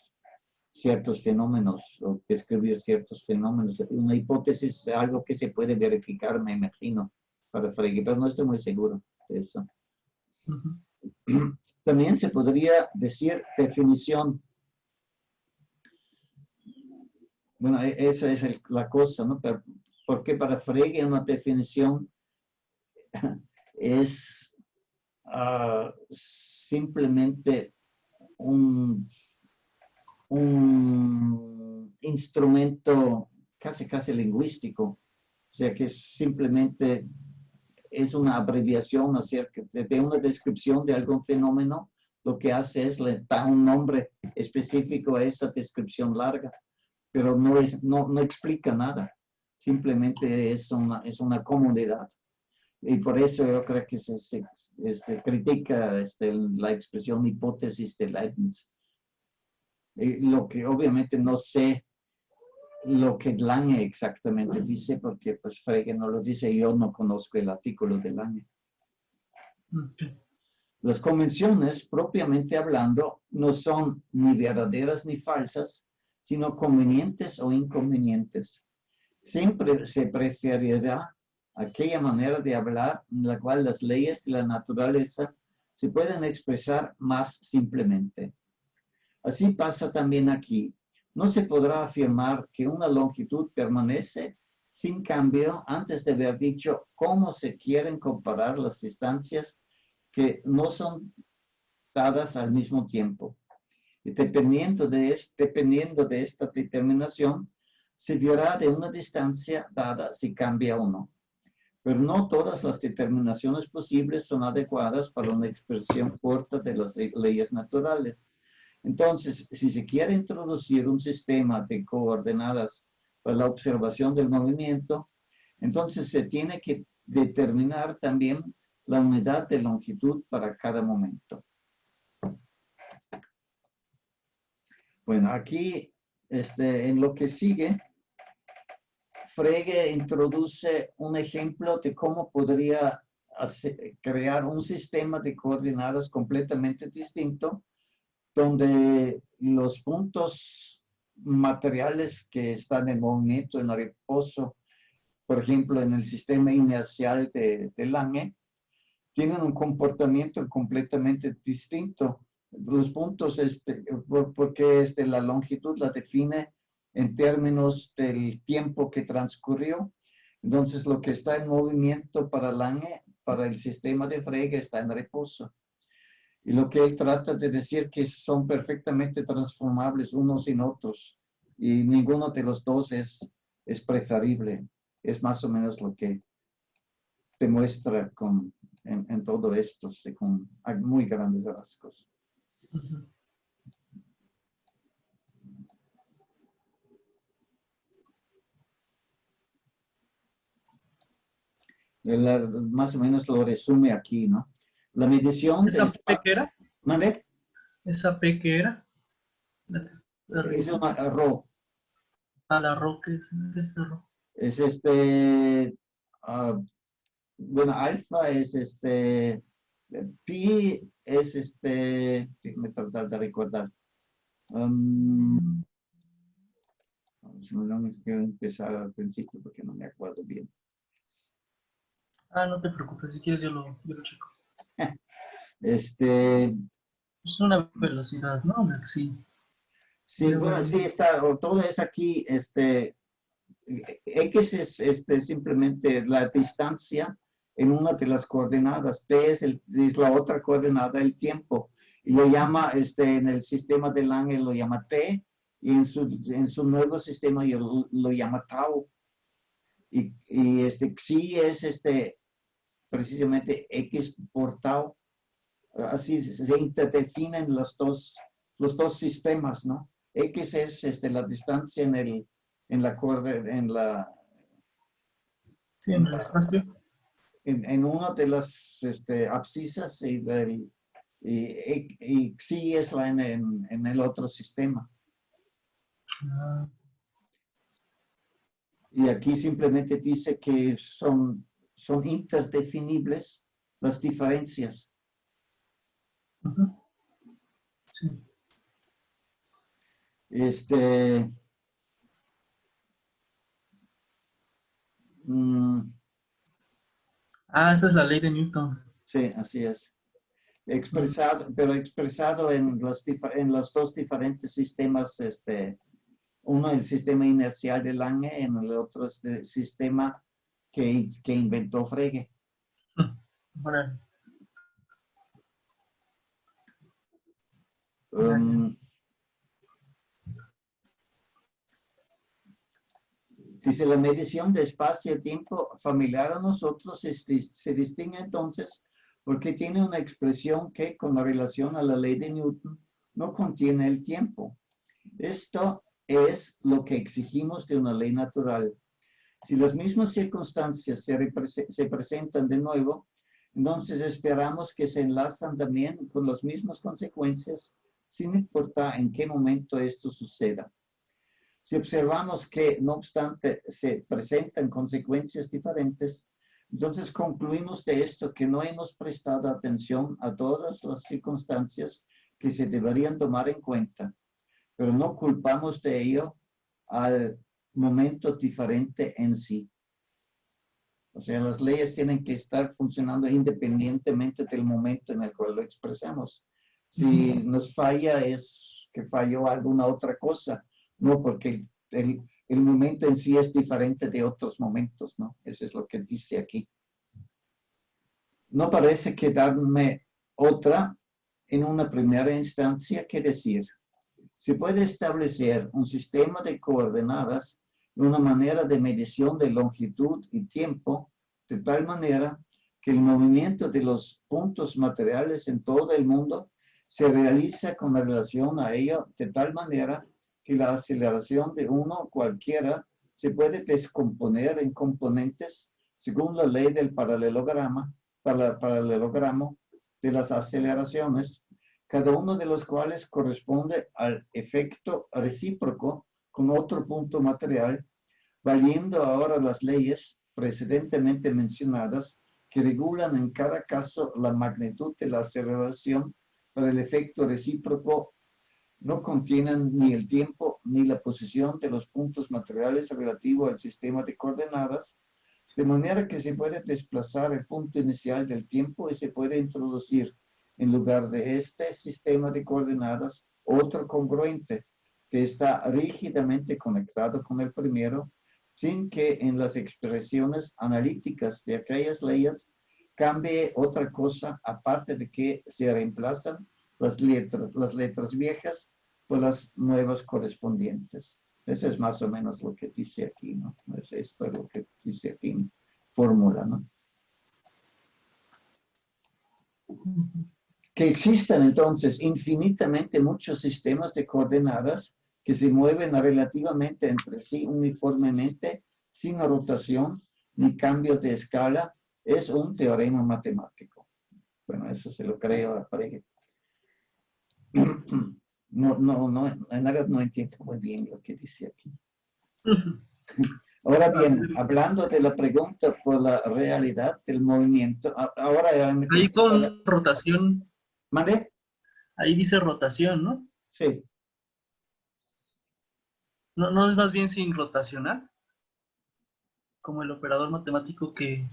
ciertos fenómenos o describir ciertos fenómenos. Una hipótesis es algo que se puede verificar, me imagino, para Frege, pero no estoy muy seguro de eso. Ujú. También se podría decir definición. Bueno, esa es la cosa, ¿no? Pero, porque para Frege una definición es simplemente un instrumento casi lingüístico, o sea que simplemente es una abreviación acerca de una descripción de algún fenómeno. Lo que hace es le da un nombre específico a esa descripción larga, pero no explica nada, simplemente es una comunidad. Y por eso yo creo que se critica la expresión hipótesis de Leibniz. Lo que obviamente no sé lo que Lange exactamente dice, porque pues Frege no lo dice, yo no conozco el artículo de Lange. Okay. Las convenciones, propiamente hablando, no son ni verdaderas ni falsas, sino convenientes o inconvenientes. Siempre se preferirá aquella manera de hablar en la cual las leyes de la naturaleza se pueden expresar más simplemente. Así pasa también aquí. No se podrá afirmar que una longitud permanece sin cambio antes de haber dicho cómo se quieren comparar las distancias que no son dadas al mismo tiempo. Y dependiendo de esta determinación, se verá de una distancia dada si cambia o no. Pero no todas las determinaciones posibles son adecuadas para una expresión corta de las leyes naturales. Entonces, si se quiere introducir un sistema de coordenadas para la observación del movimiento, entonces se tiene que determinar también la unidad de longitud para cada momento. Bueno, aquí en lo que sigue, Frege introduce un ejemplo de cómo podría crear un sistema de coordenadas completamente distinto, donde los puntos materiales que están en movimiento, en reposo, por ejemplo, en el sistema inercial de Lange, tienen un comportamiento completamente distinto. Los puntos, porque la longitud la define en términos del tiempo que transcurrió. Entonces, lo que está en movimiento para Lange, para el sistema de Frege, está en reposo. Y lo que él trata de decir que son perfectamente transformables unos en otros. Y ninguno de los dos es preferible. Es más o menos lo que demuestra en todo esto, con muy grandes rasgos. Ujú. Más o menos lo resume aquí, ¿no? La medición ¿Esa del... P qué era? ¿Vale? ¿Esa P qué era? La que está Es arriba. una arroz. A la Ro, ¿qué es Ro? Es bueno, alfa es pi es déjame tratar de recordar. Mm. No me quiero empezar al principio porque no me acuerdo bien. Ah, no te preocupes, si quieres yo lo checo. Este, Es una velocidad, ¿no? Sí. sí, bueno, sí está, todo es aquí, X es simplemente la distancia en una de las coordenadas, P es la otra coordenada, el tiempo, y lo llama, en el sistema de Lange lo llama T, y en su nuevo sistema lo llama tau, y Xi es precisamente X por tau, así se interdefinen los dos sistemas, ¿no? X es la distancia Sí, en el espacio. en una de las abscisas y xi es en el otro sistema. Ah, Y aquí simplemente dice que son interdefinibles las diferencias. ujú. Sí. Mm, Ah, esa es la ley de Newton. sí, así es. Mm, Pero expresado en en los dos diferentes sistemas, uno el sistema inercial de Lange, en el otro sistema que inventó Frege. órale, ya, ya. Um, Dice, la medición de espacio-tiempo familiar a nosotros se distingue entonces porque tiene una expresión que, con la relación a la ley de Newton, no contiene el tiempo. Esto es lo que exigimos de una ley natural. Si las mismas circunstancias se presentan de nuevo, entonces esperamos que se enlazan también con las mismas consecuencias, sin importar en qué momento esto suceda. Si observamos que, no obstante, se presentan consecuencias diferentes, entonces concluimos de esto que no hemos prestado atención a todas las circunstancias que se deberían tomar en cuenta, pero no culpamos de ello al momento diferente en sí. O sea, las leyes tienen que estar funcionando independientemente del momento en el cual lo expresamos. Si nos falla es que falló alguna otra cosa, no porque el momento en sí es diferente de otros momentos, ¿no? Eso es lo que dice aquí. No parece quedarme otra en una primera instancia que decir. Se puede establecer un sistema de coordenadas y una manera de medición de longitud y tiempo de tal manera que el movimiento de los puntos materiales en todo el mundo se realiza con relación a ello de tal manera que la aceleración de uno cualquiera se puede descomponer en componentes según la ley del paralelogramo de las aceleraciones, cada uno de los cuales corresponde al efecto recíproco con otro punto material, valiendo ahora las leyes precedentemente mencionadas que regulan en cada caso la magnitud de la aceleración para el efecto recíproco. No contienen ni el tiempo ni la posición de los puntos materiales relativo al sistema de coordenadas, de manera que se puede desplazar el punto inicial del tiempo y se puede introducir en lugar de este sistema de coordenadas otro congruente que está rígidamente conectado con el primero, sin que en las expresiones analíticas de aquellas leyes cambie otra cosa, aparte de que se reemplazan las letras viejas por las nuevas correspondientes. Eso es más o menos lo que dice aquí, ¿no? Es esto lo que dice aquí en fórmula, ¿no? Que existan entonces infinitamente muchos sistemas de coordenadas que se mueven relativamente entre sí uniformemente, sin rotación ni cambio de escala, es un teorema matemático. Bueno, eso se lo creo a Frege. En realidad no entiendo muy bien lo que dice aquí. Ahora A bien, ver, hablando de la pregunta por la realidad del movimiento, ahora ya me ahí contesta. con rotación, ¿Mande? ahí dice rotación, ¿no? Sí. ¿No, no es más bien sin rotacionar? Como el operador matemático que...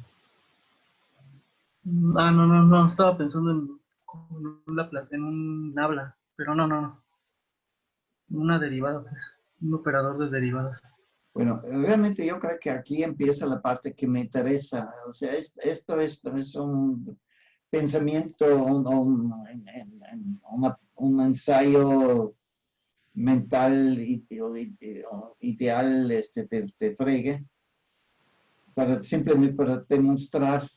Ah, no, no, no, estaba pensando en un habla, pero no, no, no, una derivada, pues, un operador de derivadas. Bueno, realmente yo creo que aquí empieza la parte que me interesa. O sea, esto es un pensamiento, un ensayo mental ideal de Frege, simplemente para demostrar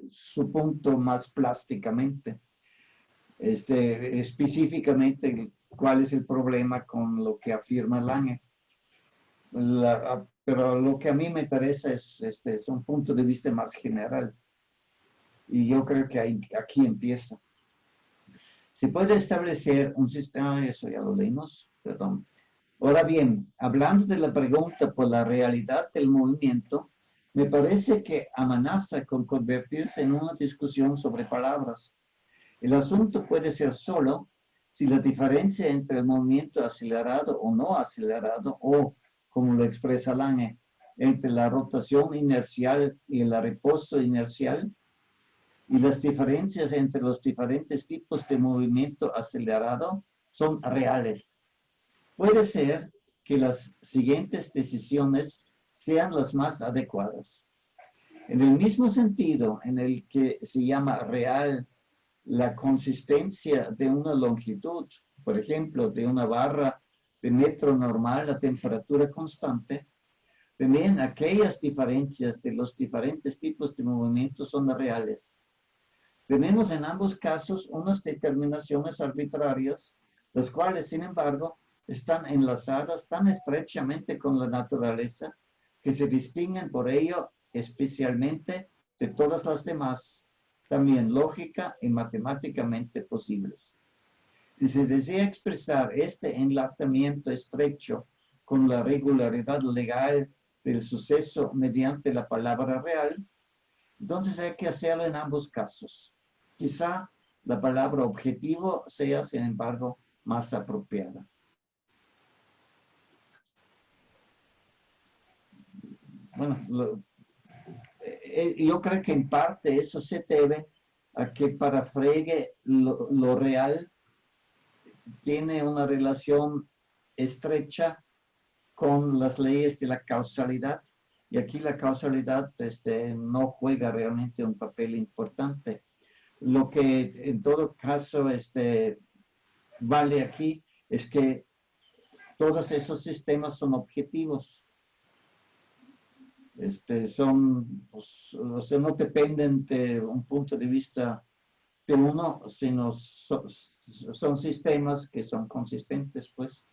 su punto más plásticamente. específicamente cuál es el problema con lo que afirma Lange. Pero lo que a mí me interesa es un punto de vista más general. Y yo creo que aquí empieza. Se puede establecer un sistema, eso ya lo leímos, perdón. Ahora bien, hablando de la pregunta por la realidad del movimiento, me parece que amenaza con convertirse en una discusión sobre palabras. El asunto puede ser solo si la diferencia entre el movimiento acelerado o no acelerado, o, como lo expresa Lange, entre la rotación inercial y el reposo inercial, y las diferencias entre los diferentes tipos de movimiento acelerado son reales. Puede ser que las siguientes decisiones sean las más adecuadas. En el mismo sentido en el que se llama real la consistencia de una longitud, por ejemplo, de una barra de metro normal a temperatura constante, también aquellas diferencias de los diferentes tipos de movimiento son reales. Tenemos en ambos casos unas determinaciones arbitrarias, las cuales, sin embargo, están enlazadas tan estrechamente con la naturaleza que se distinguen por ello especialmente de todas las demás, también lógica y matemáticamente posibles. Si se desea expresar este enlazamiento estrecho con la regularidad legal del suceso mediante la palabra real, entonces hay que hacerlo en ambos casos. Quizá la palabra objetivo sea, sin embargo, más apropiada. Bueno, yo creo que en parte eso se debe a que para Frege lo real tiene una relación estrecha con las leyes de la causalidad, y aquí la causalidad no juega realmente un papel importante. Lo que en todo caso vale aquí es que todos esos sistemas son objetivos. Pues, o sea, no dependen de un punto de vista de uno, sino son sistemas que son consistentes, pues.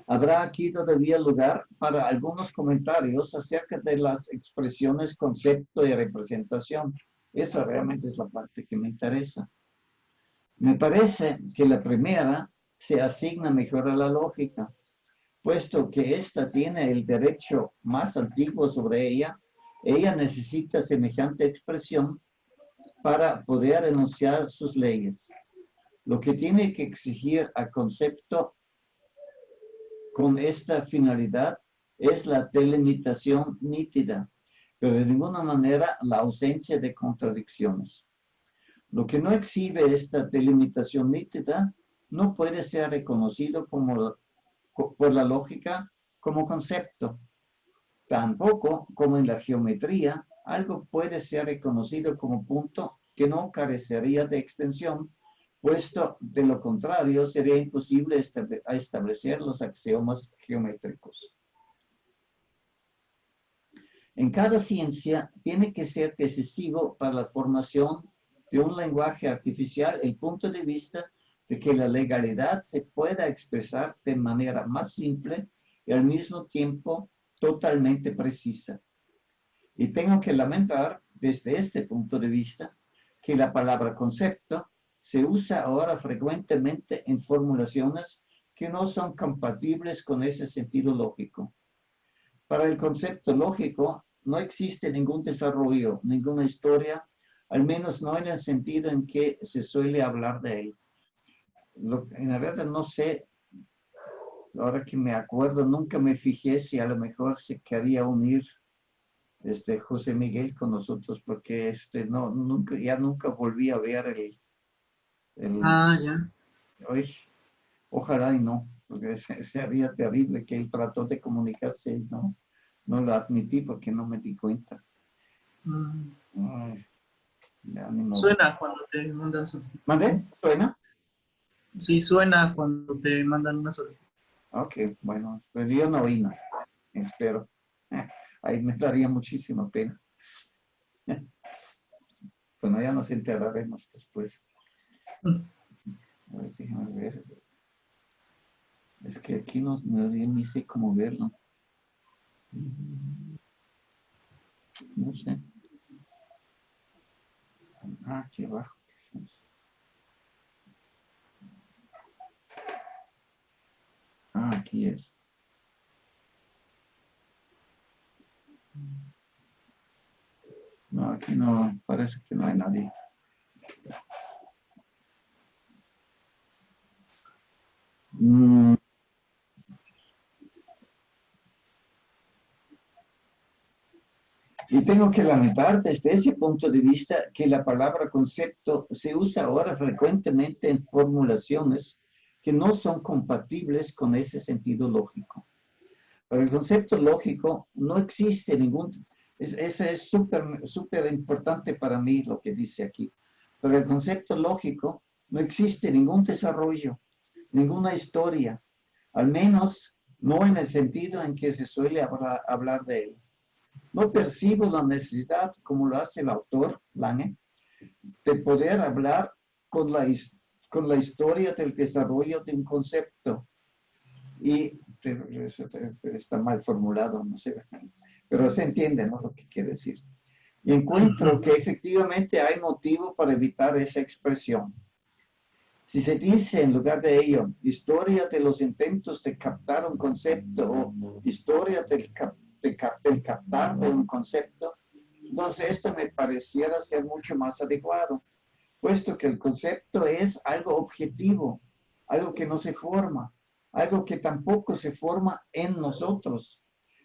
Habrá aquí todavía lugar para algunos comentarios acerca de las expresiones concepto y representación. Esa realmente es la parte que me interesa. Me parece que la primera se asigna mejor a la lógica, puesto que ésta tiene el derecho más antiguo sobre ella. Ella necesita semejante expresión para poder enunciar sus leyes. Lo que tiene que exigir al concepto con esta finalidad es la delimitación nítida, pero de ninguna manera la ausencia de contradicciones. Lo que no exhibe esta delimitación nítida no puede ser reconocido por la lógica como concepto. Tampoco como en la geometría, algo puede ser reconocido como punto que no carecería de extensión, puesto de lo contrario sería imposible establecer los axiomas geométricos. En cada ciencia tiene que ser decisivo para la formación de un lenguaje artificial el punto de vista de que la legalidad se pueda expresar de manera más simple y al mismo tiempo totalmente precisa. Y tengo que lamentar desde este punto de vista que la palabra concepto se usa ahora frecuentemente en formulaciones que no son compatibles con ese sentido lógico. Para el concepto lógico no existe ningún desarrollo, ninguna historia, al menos no en el sentido en que se suele hablar de él. En la verdad no sé, ahora que me acuerdo, nunca me fijé si a lo mejor se quería unir José Miguel con nosotros, porque ya nunca volví a ver Ya. hoy, ojalá y no, porque sería terrible que él trató de comunicarse y no lo admití porque no me di cuenta. Ay, ya, ni modo. Suena cuando te mandan solicitud. ¿Mande? ¿Suena? Sí, suena cuando te mandan una solicitud. Ok, bueno, pero yo no oí nada, espero. Ahí me daría muchísima pena. Bueno, ya nos enteraremos después. Mm. A ver, déjame ver. Es que aquí no ni sé cómo verlo. No sé. Ah, aquí abajo. Ah, aquí es. No, aquí no, parece que no hay nadie. Mm, Y tengo que lamentar desde ese punto de vista que la palabra concepto se usa ahora frecuentemente en formulaciones que no son compatibles con ese sentido lógico. Para el concepto lógico no existe ningún, eso es súper importante para mí lo que dice aquí. Para el concepto lógico no existe ningún desarrollo, ninguna historia, al menos no en el sentido en que se suele hablar de él. No percibo la necesidad, como lo hace el autor, Lange, de poder hablar con con la historia del desarrollo de un concepto. Y está mal formulado, no sé, pero se entiende, ¿no?, lo que quiere decir. Y encuentro que efectivamente hay motivo para evitar esa expresión. Si se dice en lugar de ello, historia de los intentos de captar un concepto o historia del captar de un concepto, entonces esto me pareciera ser mucho más adecuado, puesto que el concepto es algo objetivo, algo que no se forma, algo que tampoco se forma en nosotros,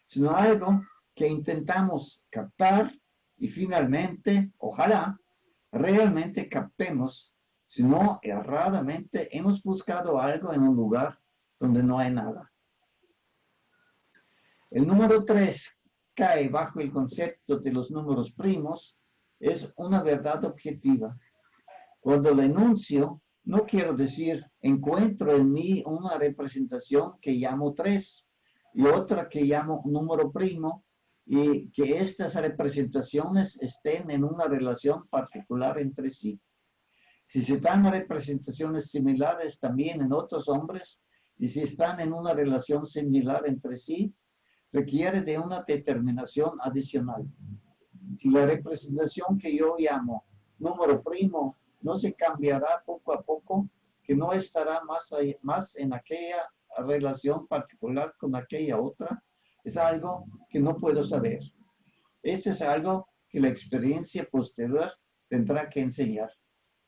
sino algo que intentamos captar y finalmente, ojalá, realmente captemos, si no erradamente hemos buscado algo en un lugar donde no hay nada. El número 3 cae bajo el concepto de los números primos, es una verdad objetiva. Cuando lo enuncio, no quiero decir encuentro en mí una representación que llamo 3 y otra que llamo número primo y que estas representaciones estén en una relación particular entre sí. Si se dan representaciones similares también en otros hombres y si están en una relación similar entre sí, requiere de una determinación adicional. Si la representación que yo llamo número primo no se cambiará poco a poco, que no estará más en aquella relación particular con aquella otra, es algo que no puedo saber. Esto es algo que la experiencia posterior tendrá que enseñar.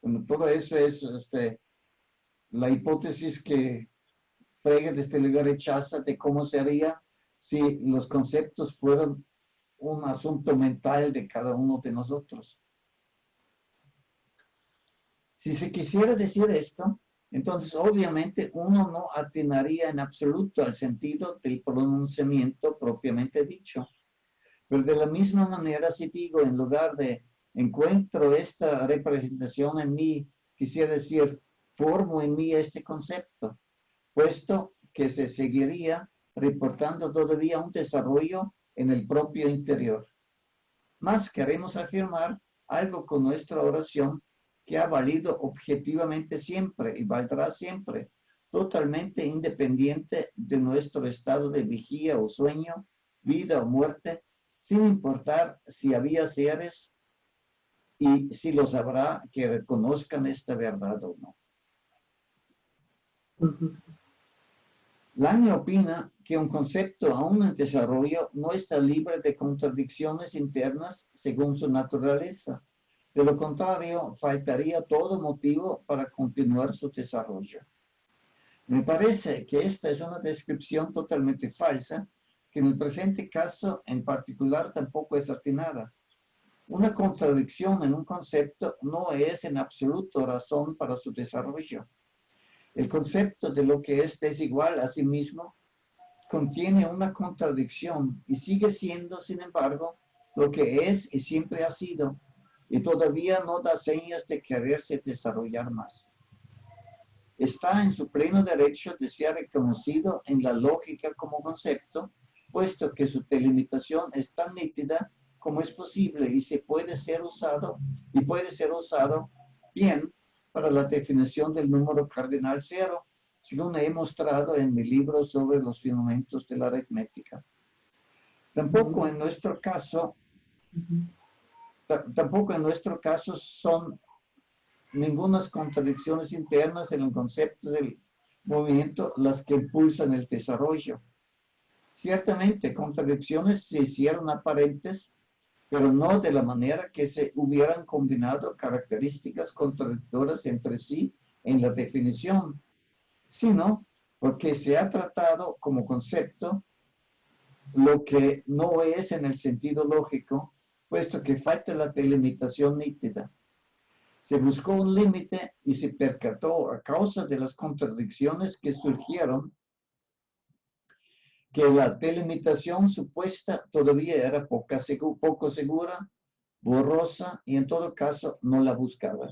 Bueno, todo eso es la hipótesis que Frege desde luego rechaza de cómo sería si los conceptos fueran un asunto mental de cada uno de nosotros. Si se quisiera decir esto, entonces obviamente uno no atinaría en absoluto al sentido del pronunciamiento propiamente dicho. Pero de la misma manera, si digo en lugar de encuentro esta representación en mí, quisiera decir formo en mí este concepto, puesto que se seguiría reportando todavía un desarrollo en el propio interior. Más queremos afirmar algo con nuestra oración que ha valido objetivamente siempre y valdrá siempre, totalmente independiente de nuestro estado de vigía o sueño, vida o muerte, sin importar si había seres y si los habrá que reconozcan esta verdad o no. Lange opina que un concepto aún en desarrollo no está libre de contradicciones internas según su naturaleza. De lo contrario, faltaría todo motivo para continuar su desarrollo. Me parece que esta es una descripción totalmente falsa, que en el presente caso en particular tampoco es atinada. Una contradicción en un concepto no es en absoluto razón para su desarrollo. El concepto de lo que es desigual a sí mismo contiene una contradicción y sigue siendo, sin embargo, lo que es y siempre ha sido, y todavía no da señas de quererse desarrollar más. Está en su pleno derecho de ser reconocido en la lógica como concepto, puesto que su delimitación es tan nítida cómo es posible y se puede ser usado bien para la definición del número cardinal cero, según he mostrado en mi libro sobre los fundamentos de la aritmética. Tampoco en nuestro caso son ningunas contradicciones internas en el concepto del movimiento las que impulsan el desarrollo. Ciertamente, contradicciones se hicieron aparentes, pero no de la manera que se hubieran combinado características contradictorias entre sí en la definición, sino porque se ha tratado como concepto lo que no es en el sentido lógico, puesto que falta la delimitación nítida. Se buscó un límite y se percató a causa de las contradicciones que surgieron que la delimitación supuesta todavía era poco segura, borrosa y en todo caso no la buscaba.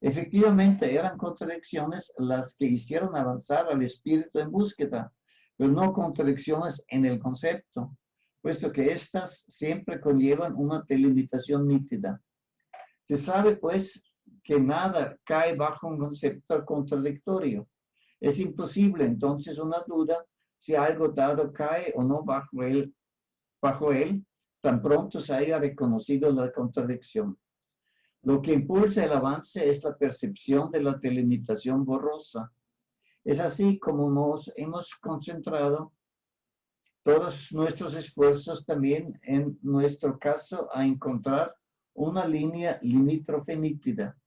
Efectivamente eran contradicciones las que hicieron avanzar al espíritu en búsqueda, pero no contradicciones en el concepto, puesto que éstas siempre conllevan una delimitación nítida. Se sabe, pues, que nada cae bajo un concepto contradictorio. Es imposible, entonces, una duda si algo dado cae o no bajo él, tan pronto se haya reconocido la contradicción. Lo que impulsa el avance es la percepción de la delimitación borrosa. Es así como nos hemos concentrado todos nuestros esfuerzos también, en nuestro caso, a encontrar una línea limítrofe nítida.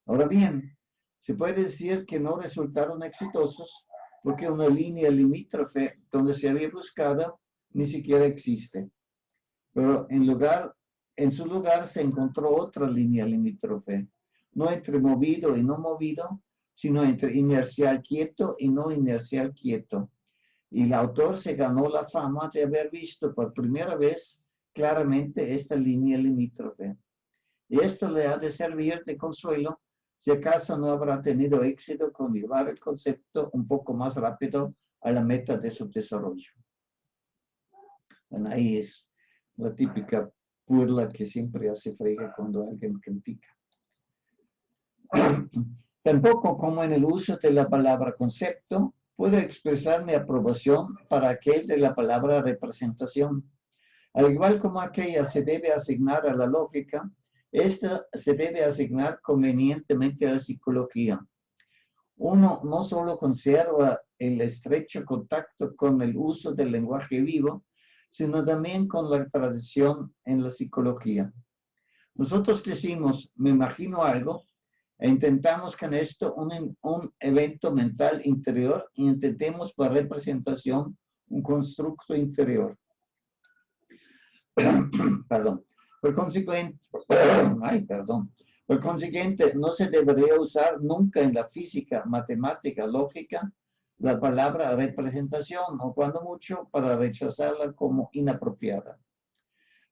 Ahora bien, se puede decir que no resultaron exitosos porque una línea limítrofe donde se había buscado ni siquiera existe. Pero en su lugar se encontró otra línea limítrofe, no entre movido y no movido, sino entre inercial quieto y no inercial quieto. Y el autor se ganó la fama de haber visto por primera vez claramente esta línea limítrofe. Y esto le ha de servir de consuelo si acaso no habrá tenido éxito con llevar el concepto un poco más rápido a la meta de su desarrollo. Bueno, ahí es la típica burla que siempre hace Frege cuando alguien critica. Tampoco, como en el uso de la palabra concepto, puedo expresar mi aprobación para aquel de la palabra representación. Al igual como aquella se debe asignar a la lógica, esta se debe asignar convenientemente a la psicología. Uno no solo conserva el estrecho contacto con el uso del lenguaje vivo, sino también con la tradición en la psicología. Nosotros decimos, me imagino algo, e intentamos con esto un evento mental interior y entendemos por representación un constructo interior. Perdón. Por consiguiente, no se debería usar nunca en la física, matemática, lógica, la palabra representación, o cuando mucho, para rechazarla como inapropiada.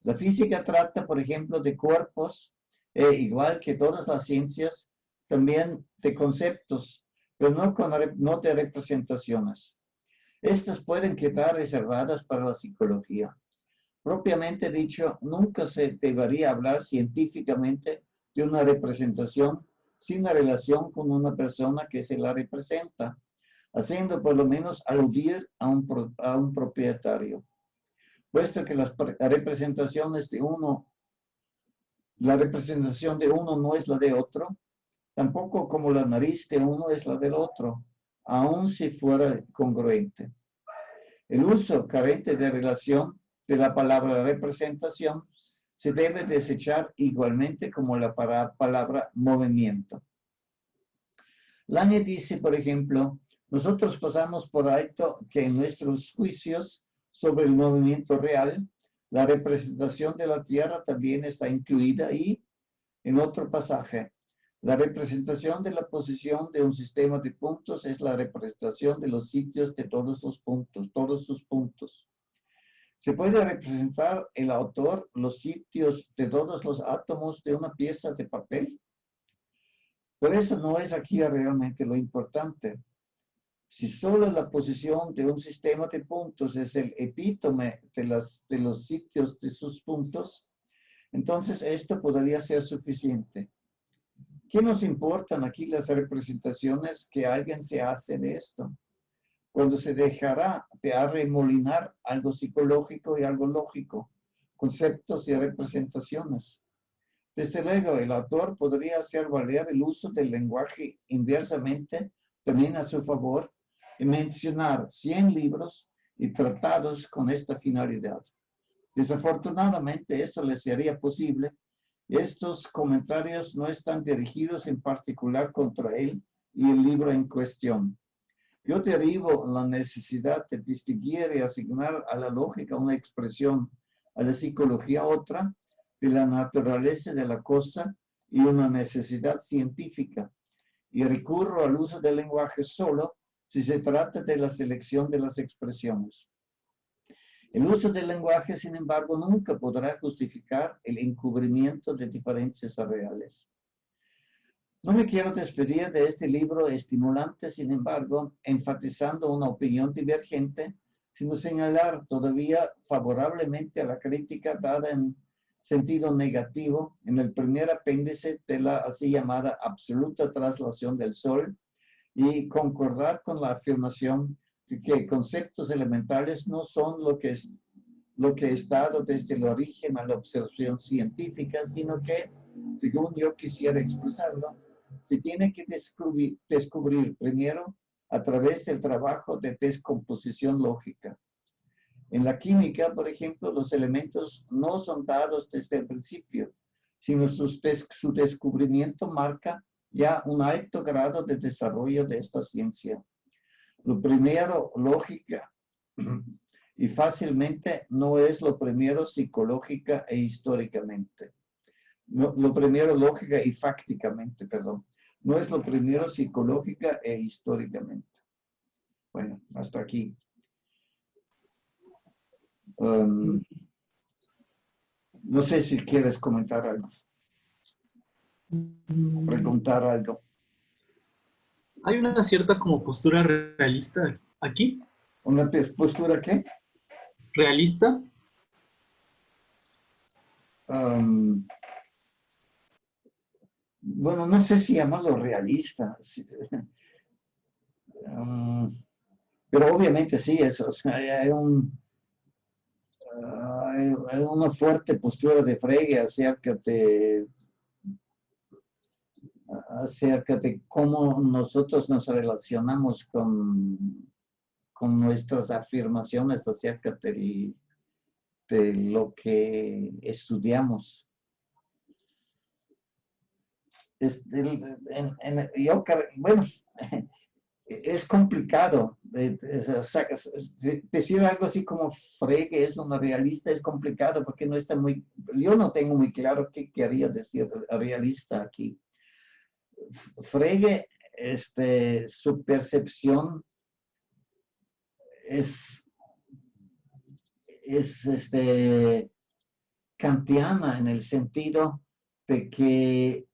La física trata, por ejemplo, de cuerpos, igual que todas las ciencias, también de conceptos, pero no de representaciones. Estas pueden quedar reservadas para la psicología. Propiamente dicho, nunca se debería hablar científicamente de una representación sin la relación con una persona que se la representa, haciendo por lo menos aludir a un propietario. Puesto que la representación de uno no es la de otro, tampoco como la nariz de uno es la del otro, aun si fuera congruente. El uso carente de relación de la palabra representación se debe desechar igualmente como la palabra movimiento. Lange dice, por ejemplo, nosotros pasamos por alto que en nuestros juicios sobre el movimiento real, la representación de la Tierra también está incluida y, en otro pasaje, la representación de la posición de un sistema de puntos es la representación de los sitios de todos sus puntos. ¿Se puede representar el autor los sitios de todos los átomos de una pieza de papel? Pero eso no es aquí realmente lo importante, Si solo la posición de un sistema de puntos es el epítome de los sitios de sus puntos, entonces esto podría ser suficiente. ¿Qué nos importan aquí las representaciones que alguien se hace de esto? Cuando se dejará de arremolinar algo psicológico y algo lógico, conceptos y representaciones. Desde luego, el autor podría hacer valer el uso del lenguaje inversamente también a su favor y mencionar 100 libros y tratados con esta finalidad. Desafortunadamente, esto le sería posible. Estos comentarios no están dirigidos en particular contra él y el libro en cuestión. Yo derivo la necesidad de distinguir y asignar a la lógica una expresión, a la psicología otra, de la naturaleza de la cosa y una necesidad científica. Y recurro al uso del lenguaje solo si se trata de la selección de las expresiones. El uso del lenguaje, sin embargo, nunca podrá justificar el encubrimiento de diferencias reales. No me quiero despedir de este libro estimulante, sin embargo, enfatizando una opinión divergente, sino señalar todavía favorablemente a la crítica dada en sentido negativo en el primer apéndice de la así llamada absoluta traslación del Sol y concordar con la afirmación de que conceptos elementales no son lo que he estado desde el origen a la observación científica, sino que, según yo quisiera expresarlo, se tiene que descubrir primero a través del trabajo de descomposición lógica. En la química, por ejemplo, los elementos no son dados desde el principio, sino su descubrimiento marca ya un alto grado de desarrollo de esta ciencia. Lo primero, lógica, y fácilmente no es lo primero psicológica e históricamente. No, lo primero lógica y fácticamente, perdón. No es lo primero psicológica e históricamente. Bueno, hasta aquí. No sé si quieres comentar algo. Preguntar algo. Hay una cierta como postura realista aquí. ¿Una postura qué? ¿Realista? Bueno, no sé si llamarlo realista. Pero obviamente sí, o sea, hay una fuerte postura de Frege acerca de cómo nosotros nos relacionamos con nuestras afirmaciones acerca de lo que estudiamos. Bueno, es complicado. Decir algo así como Frege es una realista es complicado porque no está yo no tengo muy claro qué quería decir realista aquí. Frege, su percepción es kantiana en el sentido de que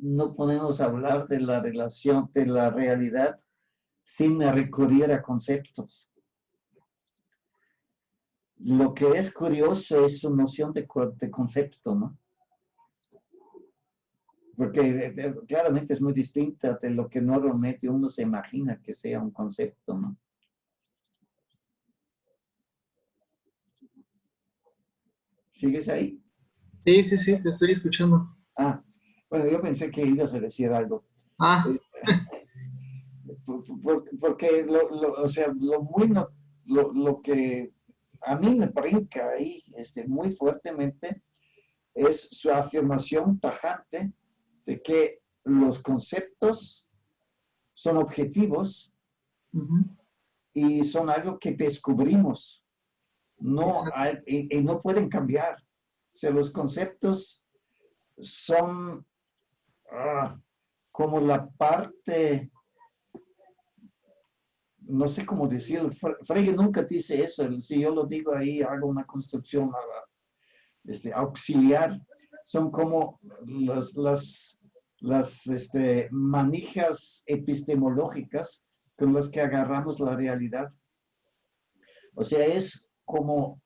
no podemos hablar de la relación, de la realidad, sin recurrir a conceptos. Lo que es curioso es su noción de concepto, ¿no? Porque claramente es muy distinta de lo que normalmente uno se imagina que sea un concepto, ¿no? ¿Sigues ahí? Sí, sí, sí, te estoy escuchando. Ah, bueno, yo pensé que ibas a decir algo. Ah, Porque o sea, lo que a mí me brinca ahí muy fuertemente es su afirmación tajante de que los conceptos son objetivos y son algo que descubrimos, y no pueden cambiar. O sea, los conceptos son como la parte, no sé cómo decirlo, Frege nunca dice eso. Si yo lo digo ahí, hago una construcción auxiliar. Son como las manijas epistemológicas con las que agarramos la realidad. O sea, es como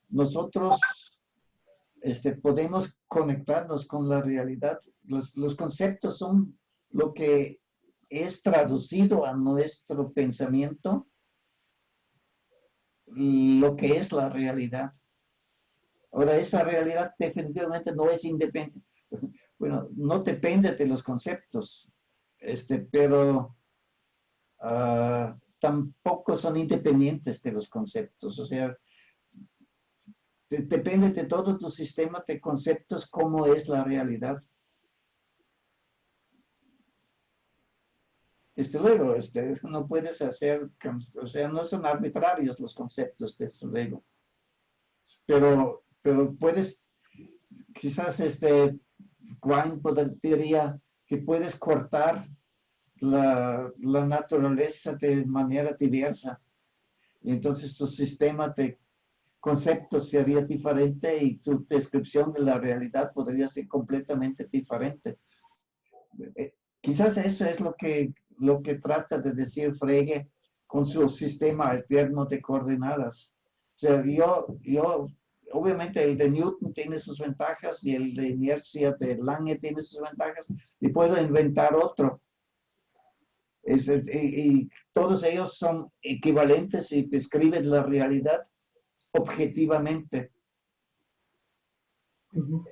nosotros podemos conectarnos con la realidad. Los conceptos son lo que es traducido a nuestro pensamiento, lo que es la realidad. Ahora, esa realidad definitivamente no es independiente. Bueno, no depende de los conceptos, pero tampoco son independientes de los conceptos. O sea, depende de todo tu sistema de conceptos, cómo es la realidad. Luego, no puedes hacer, o sea, no son arbitrarios los conceptos, desde luego. Pero puedes, quizás, Juan diría que puedes cortar la naturaleza de manera diversa. Y entonces tu sistema de conceptos sería diferente y tu descripción de la realidad podría ser completamente diferente. Quizás eso es lo que trata de decir Frege con su sistema alterno de coordenadas. O sea, obviamente el de Newton tiene sus ventajas y el de inercia de Lange tiene sus ventajas y puedo inventar otro. Y todos ellos son equivalentes y describen la realidad objetivamente. Ujú.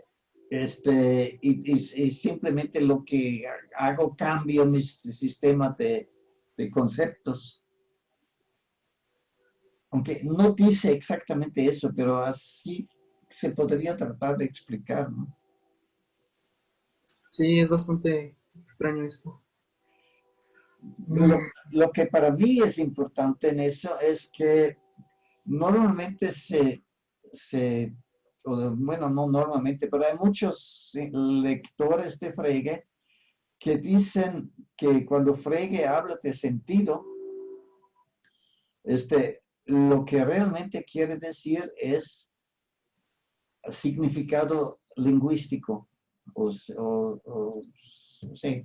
Y simplemente lo que hago, cambio mi sistema de conceptos. Aunque no dice exactamente eso, pero así se podría tratar de explicar, ¿no? Sí, es bastante extraño esto. Lo, Mm, lo que para mí es importante en eso es que normalmente bueno, no normalmente, pero hay muchos lectores de Frege que dicen que cuando Frege habla de sentido, lo que realmente quiere decir es significado lingüístico, sí,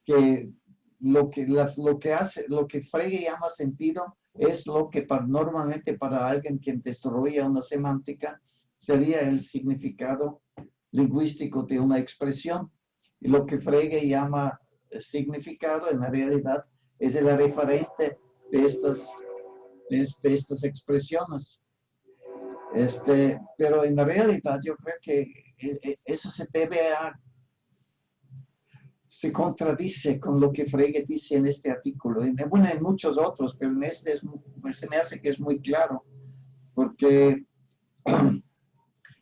que lo que Frege llama sentido es lo que normalmente para alguien que desarrolla una semántica sería el significado lingüístico de una expresión. Y lo que Frege llama significado en la realidad es el referente de estas expresiones. Pero en la realidad yo creo que eso se contradice con lo que Frege dice en este artículo. Bueno, en muchos otros, pero en este se me hace que es muy claro, porque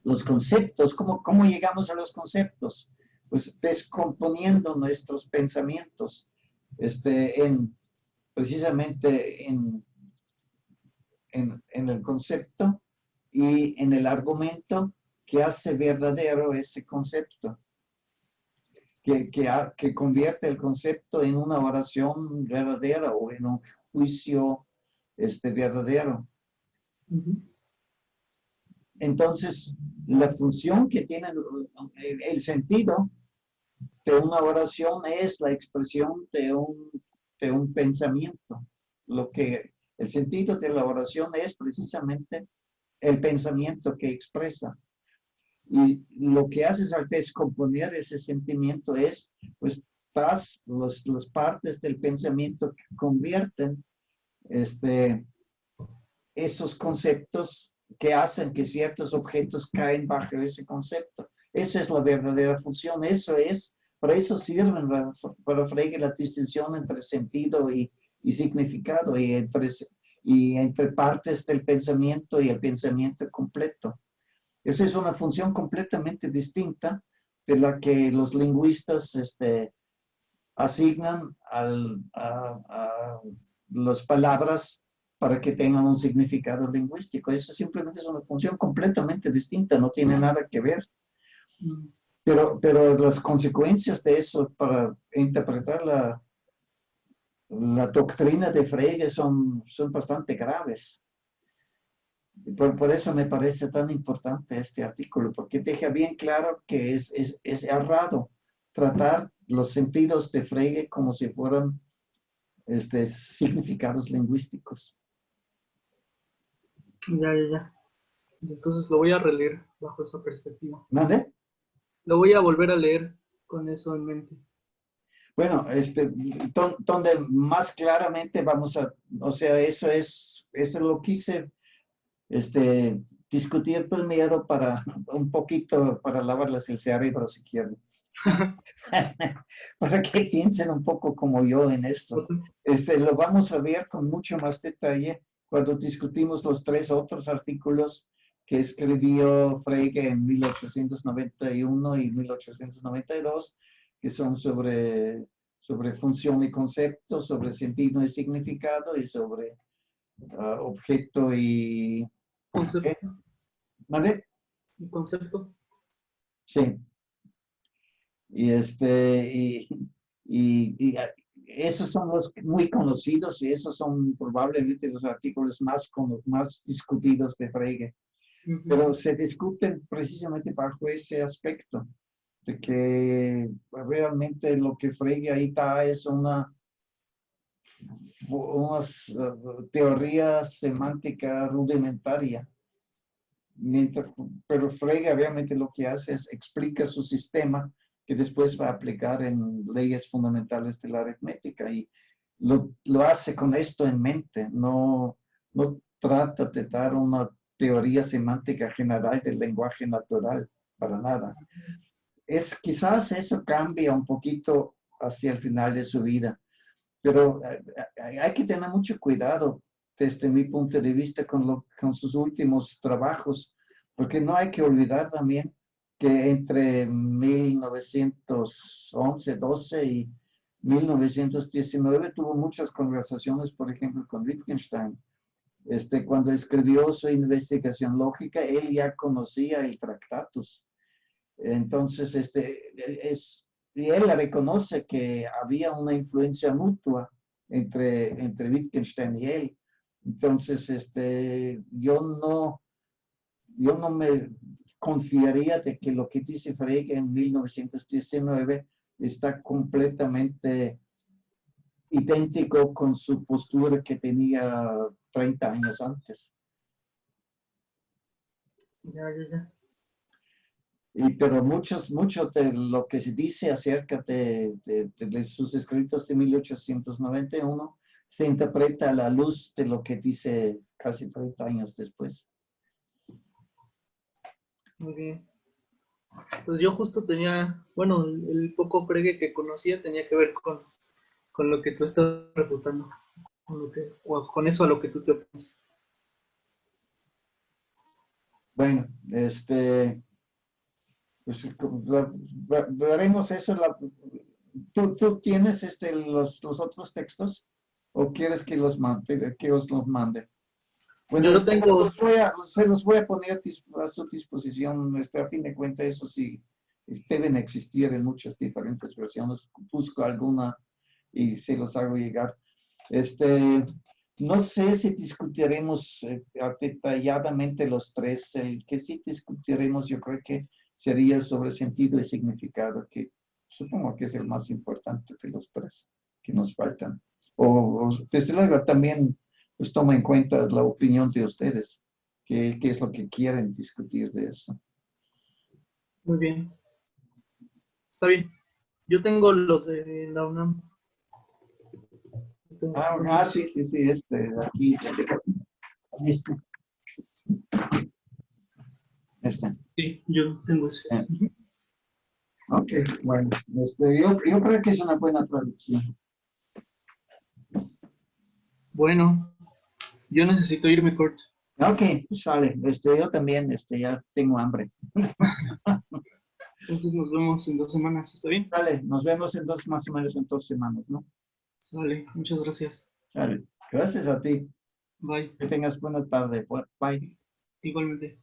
los conceptos, ¿cómo llegamos a los conceptos? Pues descomponiendo nuestros pensamientos precisamente en el concepto y en el argumento que hace verdadero ese concepto, que convierte el concepto en una oración verdadera o en un juicio verdadero. ujú. Entonces, la función que tiene el sentido de una oración es la expresión de un pensamiento. El sentido de la oración es precisamente el pensamiento que expresa. Y lo que haces al descomponer ese sentimiento es, pues, las partes del pensamiento que convierten esos conceptos que hacen que ciertos objetos caen bajo ese concepto. Esa es la verdadera función. Para eso sirven para Frege la distinción entre sentido y significado y entre partes del pensamiento y el pensamiento completo. Esa es una función completamente distinta de la que los lingüistas asignan a las palabras para que tengan un significado lingüístico. Eso simplemente es una función completamente distinta, no tiene nada que ver. Mm. Pero las consecuencias de eso para interpretar la doctrina de Frege son bastante graves. Por eso me parece tan importante este artículo, porque deja bien claro que es errado tratar los sentidos de Frege como si fueran significados lingüísticos. Ya. Entonces lo voy a releer bajo esa perspectiva. ¿Vale? Lo voy a volver a leer con eso en mente. Bueno, donde más claramente vamos a, o sea, eso lo quise discutir primero para un poquito, para lavarles el cerebro si quieren. Para que piensen un poco como yo en esto. Lo vamos a ver con mucho más detalle cuando discutimos los 3 otros artículos que escribió Frege en 1891 y 1892, que son sobre función y concepto, sobre sentido y significado y sobre objeto y... Concepto. ¿Vale? ¿Un concepto? Sí. Y esos son los muy conocidos y esos son probablemente los artículos más discutidos de Frege. Pero se discuten precisamente bajo ese aspecto, de que realmente lo que Frege ahí da es una teoría semántica rudimentaria. Pero Frege realmente lo que hace es explica su sistema que después va a aplicar en leyes fundamentales de la aritmética y lo hace con esto en mente, no trata de dar una teoría semántica general del lenguaje natural, para nada. Quizás eso cambia un poquito hacia el final de su vida, pero hay que tener mucho cuidado desde mi punto de vista con sus últimos trabajos, porque no hay que olvidar también que entre 1911, 12 y 1919 tuvo muchas conversaciones, por ejemplo, con Wittgenstein. Cuando escribió su investigación lógica, él ya conocía el Tractatus. Entonces, y él reconoce que había una influencia mutua entre Wittgenstein y él. Entonces, yo no me confiaría de que lo que dice Frege en 1919 está completamente idéntico con su postura que tenía 30 años antes. Ya. Pero mucho de lo que se dice acerca de sus escritos de 1891 se interpreta a la luz de lo que dice casi 30 años después. Muy bien. Pues yo justo tenía, bueno, el poco Frege que conocía tenía que ver con lo que tú estás refutando, con eso a lo que tú te opones. Bueno, pues veremos eso. ¿Tú tienes los otros textos o quieres que os los mande? Bueno, Yo tengo... se los voy a poner a su disposición. A fin de cuentas, eso sí, deben existir en muchas diferentes versiones. Busco alguna y se los hago llegar. No sé si discutiremos detalladamente los 3. El que sí discutiremos, yo creo que sería sobre sentido y significado, que supongo que es el más importante de los 3 que nos faltan. O desde luego también pues toma en cuenta la opinión de ustedes, qué es lo que quieren discutir de eso. Muy bien. Está bien. Yo tengo los de la UNAM. Sí, aquí. Sí, yo tengo ese. Ok, bueno, yo creo que es una buena traducción. Bueno, yo necesito irme, Kurt. Ok, sale. Yo también, ya tengo hambre. Entonces nos vemos en 2 semanas, ¿está bien? Sale, nos vemos más o menos en 2 semanas, ¿no? Sale, muchas gracias. Sale. Gracias a ti. Bye. Que tengas buena tarde. Bye. Igualmente.